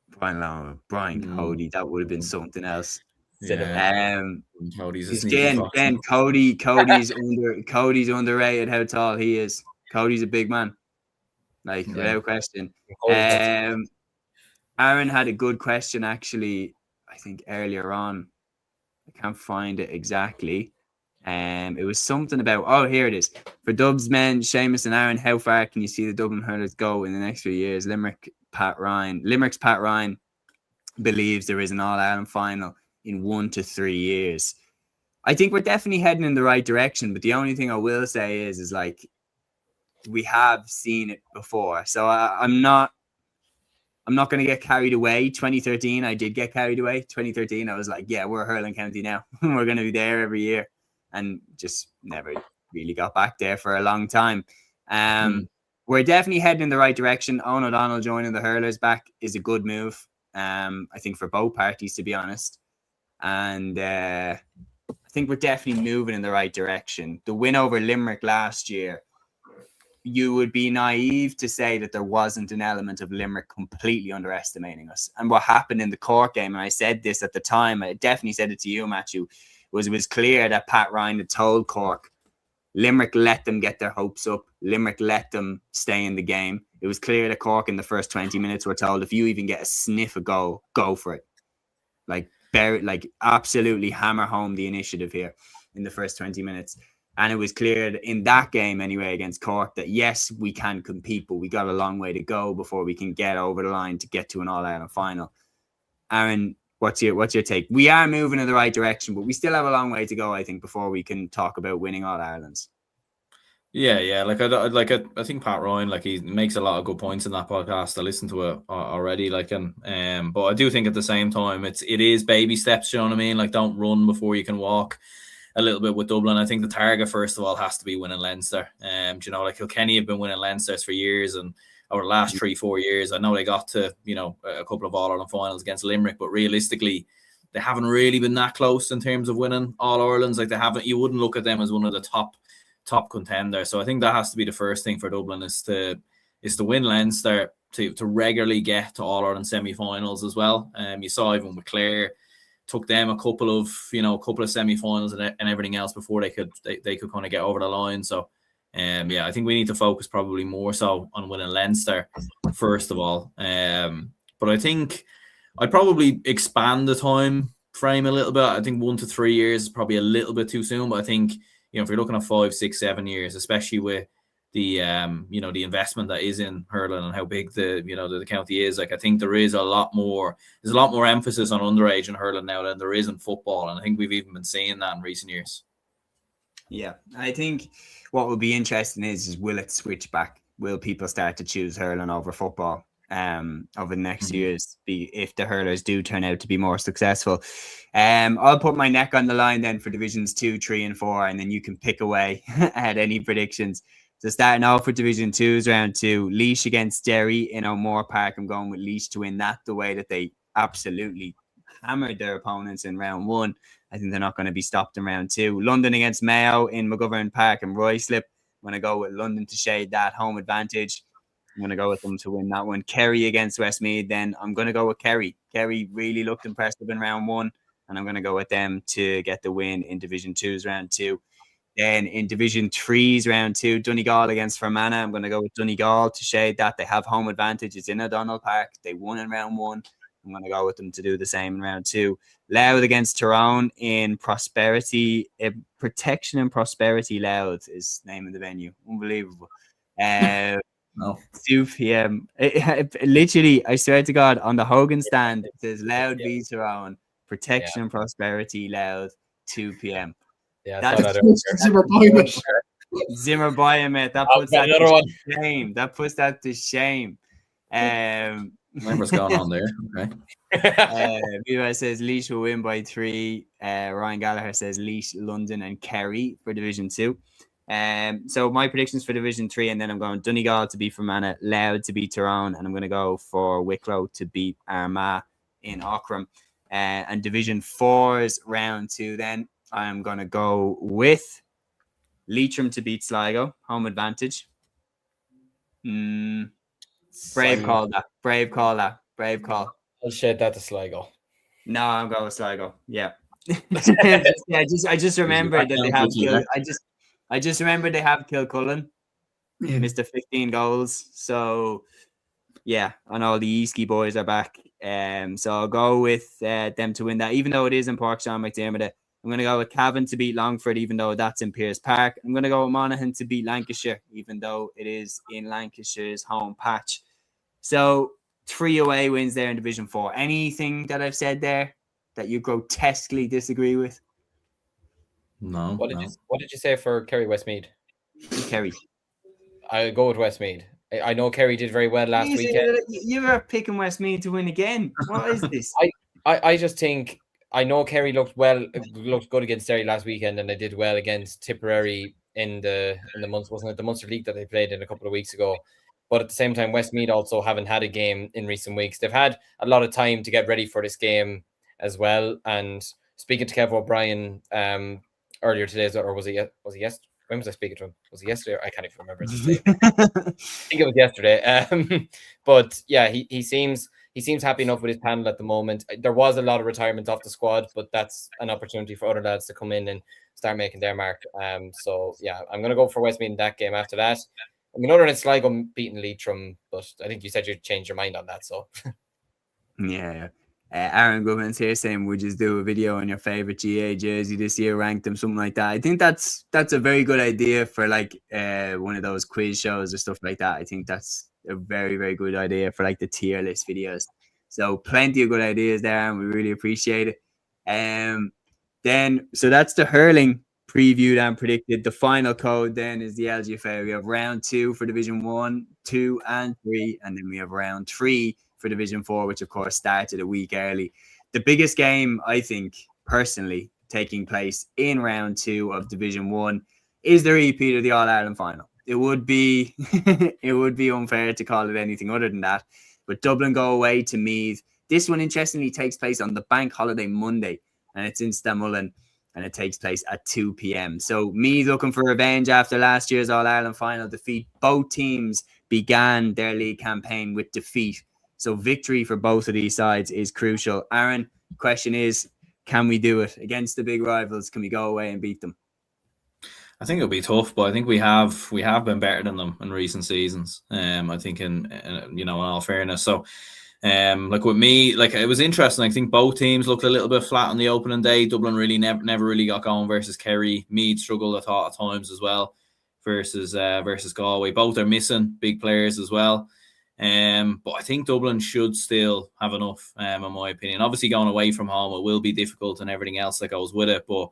Brian Lohan, Brian Cody, that would have been something else.
Yeah. Cody's
Cody's underrated. How tall he is. Cody's a big man, like without question. Aaron had a good question, actually, I think earlier on. I can't find it exactly. It was something about, here it is. For Dubs men, Séamus and Aaron, how far can you see the Dublin Hurlers go in the next few years? Limerick's Pat Ryan believes there is an All-Ireland final in 1 to 3 years. I think we're definitely heading in the right direction, but the only thing I will say is like, we have seen it before. So I'm not going to get carried away. 2013, I did get carried away. 2013, I was like, yeah, we're Hurling County now. We're going to be there every year. And just never really got back there for a long time. We're definitely heading in the right direction. Owen O'Donnell joining the Hurlers back is a good move. I think for both parties, to be honest. And I think we're definitely moving in the right direction. The win over Limerick last year, you would be naive to say that there wasn't an element of Limerick completely underestimating us. And what happened in the Cork game, and I said this at the time, I definitely said it to you, Matthew, it was clear that Pat Ryan had told Cork, Limerick let them get their hopes up. Limerick let them stay in the game. It was clear that Cork in the first 20 minutes were told, if you even get a sniff of goal, go for it. Like absolutely hammer home the initiative here in the first 20 minutes. And it was clear in that game anyway against Cork that yes, we can compete, but we got a long way to go before we can get over the line to get to an All-Ireland final. Aaron, what's your take? We are moving in the right direction, but we still have a long way to go, I think, before we can talk about winning All-Irelands.
Yeah. I think Pat Ryan, like, he makes a lot of good points in that podcast. I listened to it already, like, and but I do think at the same time it is baby steps. You know what I mean? Like, don't run before you can walk. A little bit with Dublin. I think the target first of all has to be winning Leinster. You know, like Kilkenny have been winning Leinsters for years, and over the last 3-4 years, I know they got to, you know, a couple of All-Ireland finals against Limerick, but realistically, they haven't really been that close in terms of winning All-Irelands. Like, they haven't. You wouldn't look at them as one of the top contenders. So I think that has to be the first thing for Dublin is to win Leinster, to regularly get to All-Ireland semi-finals as well. You saw even with Clare, took them a couple of semi-finals and everything else before they could kind of get over the line. So I think we need to focus probably more so on winning Leinster first of all. But I think I'd probably expand the time frame a little bit. I think 1 to 3 years is probably a little bit too soon, but I think, you know, if you're looking at 5, 6, 7 years, especially with the the investment that is in hurling and how big the county is, like, I think there's a lot more emphasis on underage in hurling now than there is in football, and I think we've even been seeing that in recent years.
Yeah, I think what will be interesting is will it switch back? Will people start to choose hurling over football over the next years, if the hurlers do turn out to be more successful? I'll put my neck on the line then for divisions 2, 3 and 4, and then you can pick away at any predictions. So starting off with Division 2's round 2, Laois against Derry in O'Moore Park. I'm going with Laois to win that the way that they absolutely hammered their opponents in round 1. I think they're not going to be stopped in round 2. London against Mayo in McGovern Park and Royslip. I'm going to go with London to shade that home advantage. I'm going to go with them to win that one. Kerry against Westmeath, then I'm going to go with Kerry. Kerry really looked impressive in round 1, and I'm going to go with them to get the win in Division 2's round 2. Then in Division 3's round 2, Donegal against Fermanagh. I'm going to go with Donegal to shade that. They have home advantage. It's in O'Donnell Park. They won in round 1. I'm going to go with them to do the same in round 2. Louth against Tyrone in Prosperity. Protection and Prosperity Louth is the name of the venue. Unbelievable. 2 p.m. Literally, I swear to God, on the Hogan stand, it says Louth v Tyrone. Protection and Prosperity Louth, 2 p.m.
Yeah,
Zimmer Boyman.
Zimmer Boyman, mate. That puts that to shame. That puts that to shame.
What's going on there? Okay.
Viva says Laois will win by 3. Ryan Gallagher says Laois, London, and Kerry for Division 2. So my predictions for Division 3, and then I'm going Donegal to beat Fermanagh, Louth to beat Tyrone, and I'm going to go for Wicklow to beat Armagh in Aughrim. And Division 4's round 2, then I'm going to go with Leitrim to beat Sligo, home advantage. Brave call that. Brave call.
I'll shed that to Sligo.
No, I'm going with Sligo. Yeah. I just remembered that they have I just remembered they have Kilcullen. Yeah. Mr. 15 goals. So yeah, and all the Easky boys are back. So I'll go with them to win that, even though it is in Park Sean McDermott. I'm going to go with Cavan to beat Longford, even though that's in Pearse Park. I'm going to go with Monaghan to beat Lancashire, even though it is in Lancashire's home patch. So 3 away wins there in Division 4. Anything that I've said there that you grotesquely disagree with?
No.
What did you say for Kerry Westmeath?
Kerry.
I'll go with Westmeath. I know Kerry did very well last weekend.
You were picking Westmeath to win again. What is this?
I just think, I know Kerry looked good against Derry last weekend, and they did well against Tipperary in the month, wasn't it? The Munster League that they played in a couple of weeks ago. But at the same time, Westmeath also haven't had a game in recent weeks. They've had a lot of time to get ready for this game as well, and speaking to Kev O'Brien earlier today, or was it yesterday? When was I speaking to him? Was it yesterday? I can't even remember. I think it was yesterday. But yeah, he seems happy enough with his panel at the moment. There was a lot of retirements off the squad, but that's an opportunity for other lads to come in and start making their mark. So yeah, I'm going to go for Westmeath in that game. After that, I mean, other than Sligo beating Leitrim, but I think you said you'd change your mind on that. So
yeah. Aaron Goodman's here saying, would you do a video on your favorite GA jersey this year, rank them, something like that? I think that's a very good idea for like one of those quiz shows or stuff like that. I think that's a very, very good idea for like the tier list videos. So plenty of good ideas there, and we really appreciate it. Then so that's the hurling previewed and predicted. The final code then is the LGFA. We have round 2 for Division 1, 2 and 3, and then we have round 3 for Division 4, which of course started a week early. The biggest game, I think, personally, taking place in round 2 of Division 1 is the repeat of the All-Ireland final. It would be unfair to call it anything other than that. But Dublin go away to Meath. This one, interestingly, takes place on the bank holiday Monday, and it's in Stamullen, and it takes place at 2 p.m. So Meath looking for revenge after last year's All-Ireland final defeat. Both teams began their league campaign with defeat. So victory for both of these sides is crucial. Aaron, question is, can we do it against the big rivals? Can we go away and beat them?
I think it'll be tough, but I think we have been better than them in recent seasons. I think in all fairness. So like with me, like it was interesting. I think both teams looked a little bit flat on the opening day. Dublin really never really got going versus Kerry. Meath struggled, I thought, at times as well versus Galway. Both are missing big players as well. But I think Dublin should still have enough, in my opinion. Obviously, going away from home, it will be difficult and everything else that goes with it. But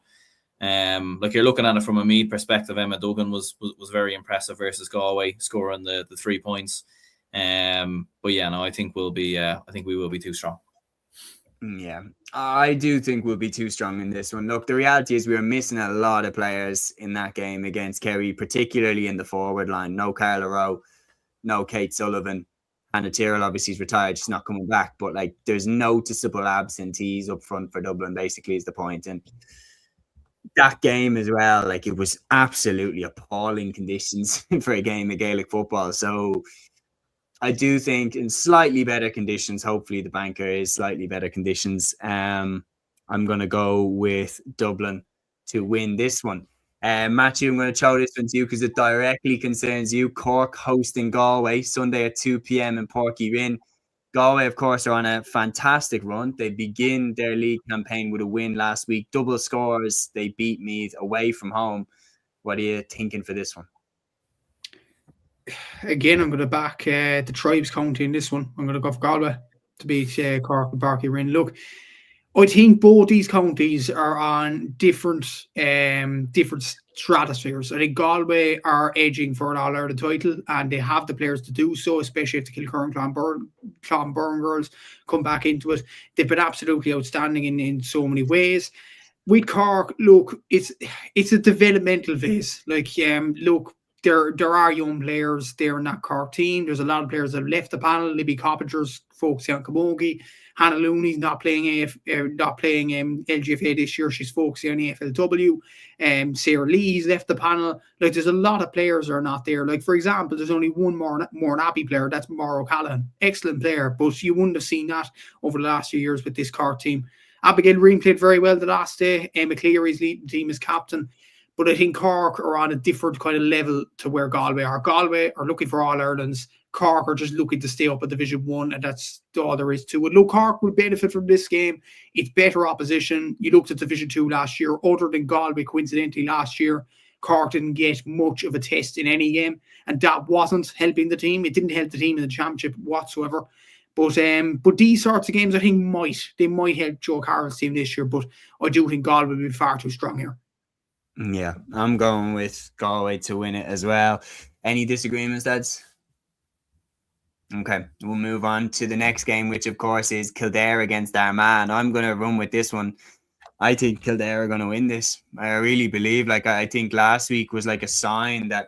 like you're looking at it from a Meath perspective, Emma Duggan was very impressive versus Galway, scoring the 3 points. But yeah, no, I think we will be too strong.
Yeah, I do think we'll be too strong in this one. Look, the reality is we were missing a lot of players in that game against Kerry, particularly in the forward line. No Carla Rowe, no Kate Sullivan. Hannah Tyrrell obviously is retired. She's not coming back. But like, there's noticeable absentees up front for Dublin, basically, is the point. And that game as well, like, it was absolutely appalling conditions for a game of Gaelic football. So I do think in slightly better conditions, hopefully the banker is slightly better conditions. I'm going to go with Dublin to win this one. Matthew, I'm going to throw this one to you because it directly concerns you. Cork hosting Galway Sunday at 2 p.m. in Porky Rin. Galway, of course, are on a fantastic run. They begin their league campaign with a win last week. Double scores. They beat Meath away from home. What are you thinking for this one?
Again, I'm going to back the Tribes County in this one. I'm going to go for Galway to beat Cork and Porky Rin. Look, I think both these counties are on different stratospheres. I think Galway are edging for an All-Ireland title, and they have the players to do so, especially if the Kilcurran and Clonburn girls come back into it. They've been absolutely outstanding in so many ways. With Cork, look, it's a developmental phase. Like, look, there are young players there in that Cork team. There's a lot of players that have left the panel. Libby Coppinger's focusing on Camogie. Hannah Looney's not playing LGFA this year. She's focusing on AFLW. Sarah Lee's left the panel. Like, there's a lot of players that are not there. Like, for example, there's only one more Nappy player. That's Mauro Callahan. Excellent player, but you wouldn't have seen that over the last few years with this Cork team. Abigail Reen played very well the last day. Emma Cleary's leading the team as captain. But I think Cork are on a different kind of level to where Galway are. Galway are looking for All-Irelands. Cork are just looking to stay up at Division 1, and that's all there is to it. Look, Cork will benefit from this game. It's better opposition. You looked at Division 2 last year. Other than Galway, coincidentally, last year, Cork didn't get much of a test in any game, and that wasn't helping the team. It didn't help the team in the championship whatsoever. But these sorts of games, I think, might help Joe Carroll's team this year, but I do think Galway will be far too strong here.
Yeah, I'm going with Galway to win it as well. Any disagreements, lads? Okay, we'll move on to the next game, which of course is Kildare against Armagh. I'm going to run with this one. I think Kildare are going to win this. I really believe. Like, I think last week was like a sign that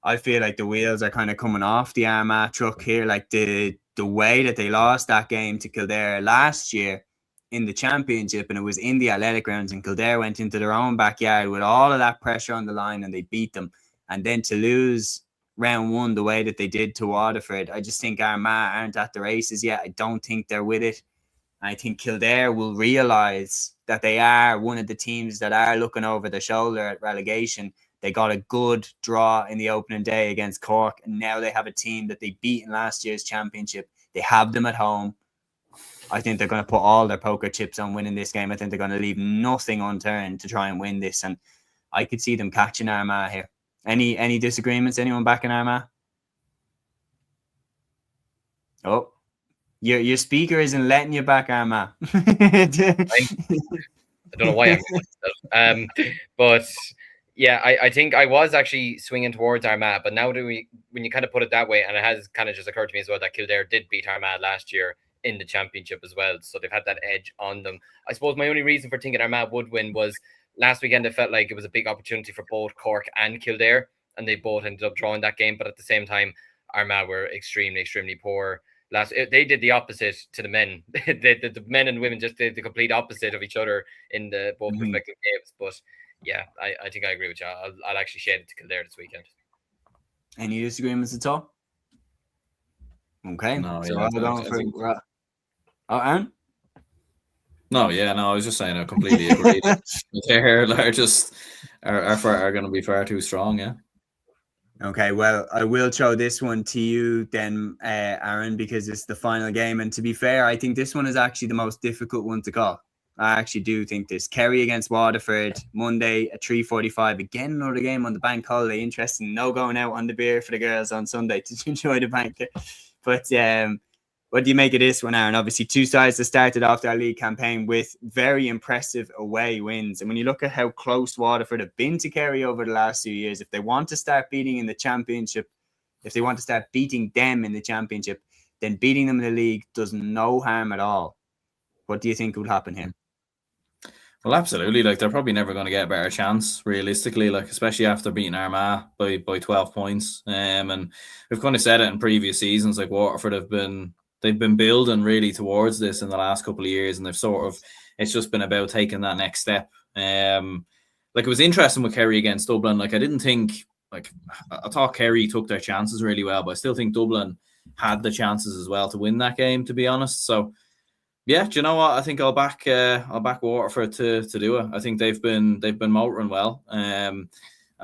I feel like the wheels are kind of coming off the Armagh truck here. Like the way that they lost that game to Kildare last year in the championship, and it was in the athletic grounds, and Kildare went into their own backyard with all of that pressure on the line, and they beat them. And then to lose round one the way that they did to Waterford, I just think Armagh aren't at the races yet. I don't think they're with it. I think Kildare will realise that they are one of the teams that are looking over their shoulder at relegation. They got a good draw in the opening day against Cork, and now they have a team that they beat in last year's championship. They have them at home. I think they're going to put all their poker chips on winning this game. I think they're going to leave nothing unturned to try and win this, and I could see them catching Armagh here. Any disagreements? Anyone backing Armagh? Oh, your speaker isn't letting you back Armagh.
I don't know why I'm but yeah, I think I was actually swinging towards Armagh, but now when you kind of put it that way, and it has kind of just occurred to me as well that Kildare did beat Armagh last year in the championship as well, so they've had that edge on them. I suppose my only reason for thinking Armagh would win was last weekend it felt like it was a big opportunity for both Cork and Kildare, and they both ended up drawing that game, but at the same time Armagh were extremely poor. They did the opposite to the men. the men and women just did the complete opposite of each other in the both respective games. But yeah, I think I agree with you. I'll actually shade it to Kildare this weekend.
Any disagreements at all? Okay.
No,
so
yeah,
I'm going for Aaron?
No, yeah, no, I was just saying I completely agree. They're just are going to be far too strong, yeah.
Okay, well, I will throw this one to you then, Aaron, because it's the final game. And to be fair, I think this one is actually the most difficult one to call. I actually do think this. Kerry against Waterford, Monday at 3:45. Again, another game on the bank holiday. Interesting. No going out on the beer for the girls on Sunday to enjoy the bank. But what do you make of this one, Aaron? Obviously, two sides that started off their league campaign with very impressive away wins. And when you look at how close Waterford have been to Kerry over the last 2 years, if they want to start beating in the championship, if they want to start beating them in the championship, then beating them in the league does no harm at all. What do you think would happen here?
Well, absolutely. Like, they're probably never going to get a better chance, realistically, like, especially after beating Armagh by 12 points. And we've kind of said it in previous seasons, like Waterford they've been building really towards this in the last couple of years, and it's just been about taking that next step. Like, it was interesting with Kerry against Dublin. Like, I thought Kerry took their chances really well, but I still think Dublin had the chances as well to win that game, to be honest. So yeah, do you know what? I think I'll back Waterford to do it. I think they've been motoring well, and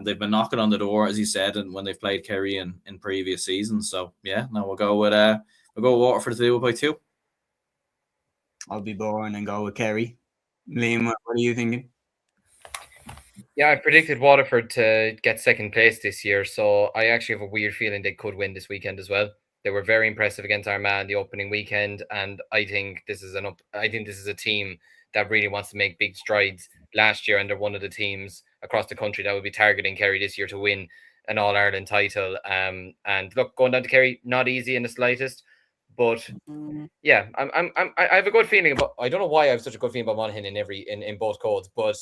they've been knocking on the door, as you said, and when they've played Kerry in previous seasons. So yeah, now we'll go with Waterford to do it by 2.
I'll be boring and go with Kerry. Liam, what are you thinking?
Yeah, I predicted Waterford to get second place this year, so I actually have a weird feeling they could win this weekend as well. They were very impressive against Armagh in the opening weekend, and I think this is a team that really wants to make big strides last year, and they're one of the teams across the country that will be targeting Kerry this year to win an All-Ireland title. And look, going down to Kerry, not easy in the slightest, but yeah, I have a good feeling about. I don't know why I have such a good feeling about Monaghan in both codes, but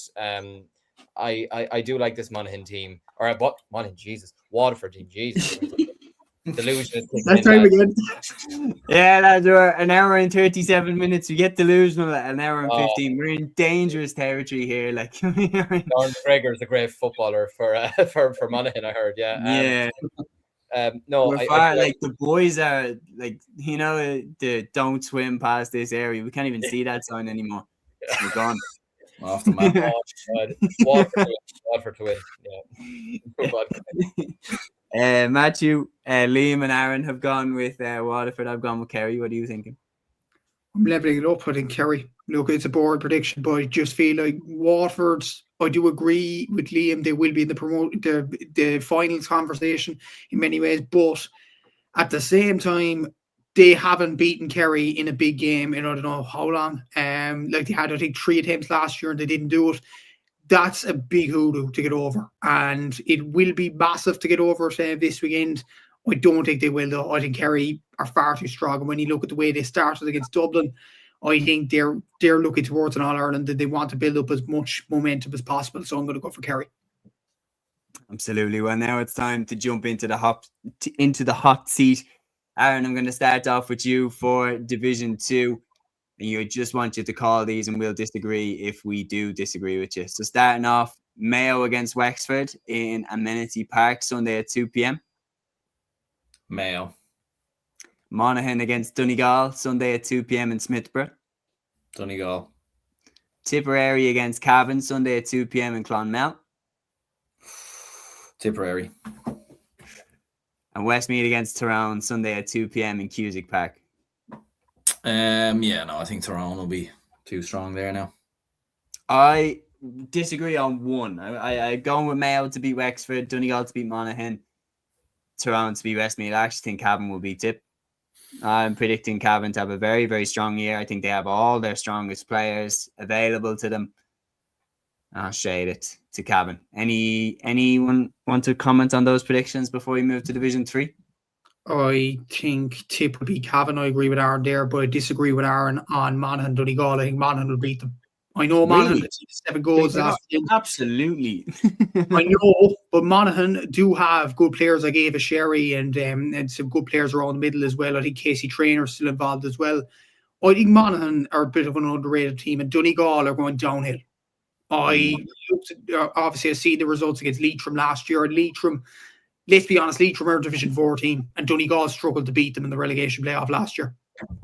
I do like this Monaghan team, or what Monaghan? Jesus, Waterford team, Jesus. Delusion is
that time again.
Yeah, lads, we're an hour and 37 minutes. We get delusional at an hour and 15. We're in dangerous territory here. Like,
Don McGregor is a great footballer for Monaghan, I heard. Yeah. No,
we're far, like the boys are like, the don't swim past this area. We can't even see that sign anymore. We're gone.
Off the map.
Watford to win.
Yeah. Matthew, Liam and Aaron have gone with Waterford. I've gone with Kerry. What are you thinking?
I'm leveling it up. I think Kerry. Look, it's a boring prediction, but I just feel like Waterford. I do agree with Liam. They will be in the finals conversation in many ways, but at the same time, they haven't beaten Kerry in a big game in I don't know how long. Like they had, I think, 3 attempts last year and they didn't do it. That's a big hoodoo to get over, and it will be massive to get over this weekend. I don't think they will, though. I think Kerry are far too strong. And when you look at the way they started against Dublin, I think they're looking towards an All-Ireland that they want to build up as much momentum as possible. So I'm going to go for Kerry.
Absolutely. Well, now it's time to jump into the hot seat. Aaron, I'm going to start off with you for Division 2. And I just want you to call these and we'll disagree if we do disagree with you. So starting off, Mayo against Wexford in Amenity Park, Sunday at 2 p.m.
Mayo.
Monaghan against Donegal, Sunday at 2 p.m. in Smithborough.
Donegal.
Tipperary against Cavan, Sunday at 2 p.m. in Clonmel.
Tipperary.
And Westmeath against Tyrone, Sunday at 2 p.m. in Cusack Park.
I think Tyrone will be too strong there now.
I disagree on one. I going with Mayo to beat Wexford, Donegal to beat Monaghan, Tyrone to beat Westmeath. I actually think Cavan will beat Tip. I'm predicting Cavan to have a very, very strong year. I think they have all their strongest players available to them. I'll shade it to Cavan. Anyone want to comment on those predictions before we move to Division 3?
I think Tip would beat Cavan. I agree with Aaron there, but I disagree with Aaron on Monaghan Donegal. I think Monaghan will beat them. I know Monaghan
Really?
7 goals last year.
Absolutely.
I know, but Monaghan do have good players like Ava Sherry and some good players around the middle as well. I think Casey Trainer's still involved as well. I think Monaghan are a bit of an underrated team, and Donegal are going downhill. I looked at, obviously I see the results against Leitrim last year, and Leitrim, let's be honest, Leitrim are a Division 4 team, and Donegal struggled to beat them in the relegation playoff last year.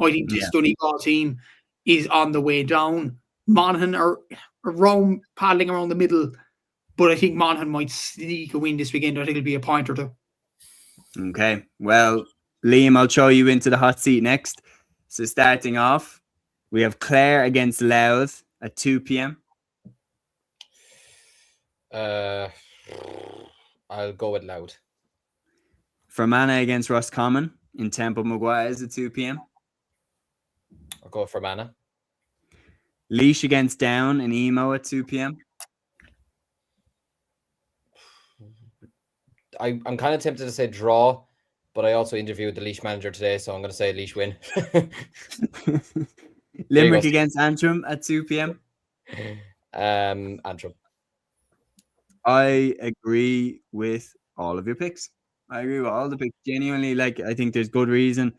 I think this Donegal team is on the way down. Monaghan are paddling around the middle, but I think Monaghan might sneak a win this weekend. I think it'll be a point or two.
Okay, well, Liam, I'll throw you into the hot seat next. So starting off, we have Clare against Louth at 2 p.m.
I'll go with Louth.
Fermanagh against Roscommon in Temple Maguires at 2 p.m.
I'll go for Fermanagh.
Laois against Down in Emo at 2 p.m.
I'm kind of tempted to say draw, but I also interviewed the Laois manager today, so I'm going to say Laois win.
Limerick against Antrim at 2 p.m.
Antrim.
I agree with all of your picks. I agree with all the picks. Genuinely, I think there's good reason.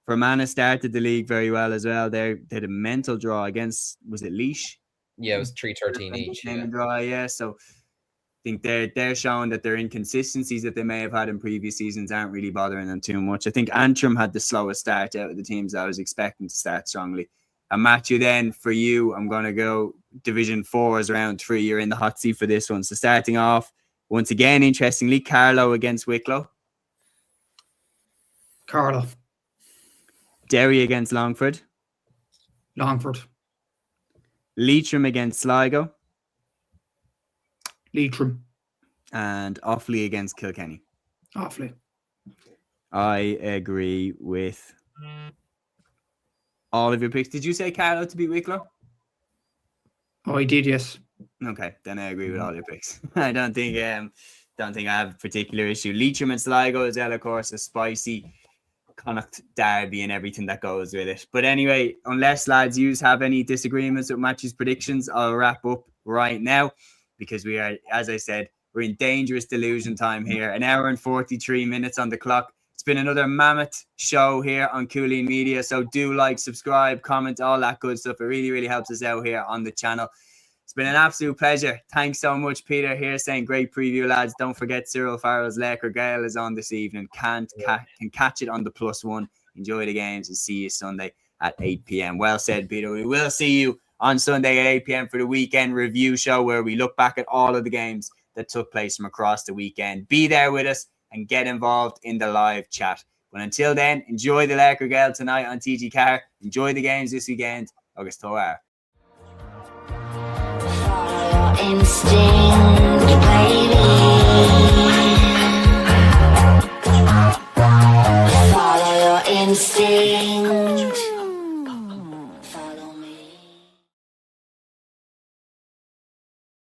Fermanagh started the league very well as well. They had a mental draw against, was it Laois?
Yeah, it was 3-13 each.
Yeah. So I think they're showing that their inconsistencies that they may have had in previous seasons aren't really bothering them too much. I think Antrim had the slowest start out of the teams I was expecting to start strongly. And Matthew, then for you, I'm going to go Division 4 as round 3. You're in the hot seat for this one. So starting off, once again, interestingly, Carlow against Wicklow.
Carlow.
Derry against Longford.
Longford.
Leitrim against Sligo.
Leitrim.
And Offaly against Kilkenny.
Offaly.
I agree with all of your picks. Did you say Carlow to beat Wicklow?
Oh, I did, yes.
Okay, then I agree with all your picks. I don't think I have a particular issue. Leitrim and Sligo as well, of course, a spicy Connacht derby and everything that goes with it. But anyway, unless lads you have any disagreements with Matthew's predictions, I'll wrap up right now because we are, as I said, we're in dangerous delusion time here. 1 hour and 43 minutes on the clock. It's been another mammoth show here on Cúilín Media. So do like, subscribe, comment, all that good stuff. It really, really helps us out here on the channel. It's been an absolute pleasure. Thanks so much, Peter, here saying great preview, lads. Don't forget Cyril Farrell's Laker Gale is on this evening. Can catch it on the +1. Enjoy the games and see you Sunday at 8 p.m. Well said, Peter. We will see you on Sunday at 8 p.m. for the weekend review show where we look back at all of the games that took place from across the weekend. Be there with us and get involved in the live chat. But until then, enjoy the Laker Gale tonight on TG Car. Enjoy the games this weekend. Agus Toar.
Instinct, baby.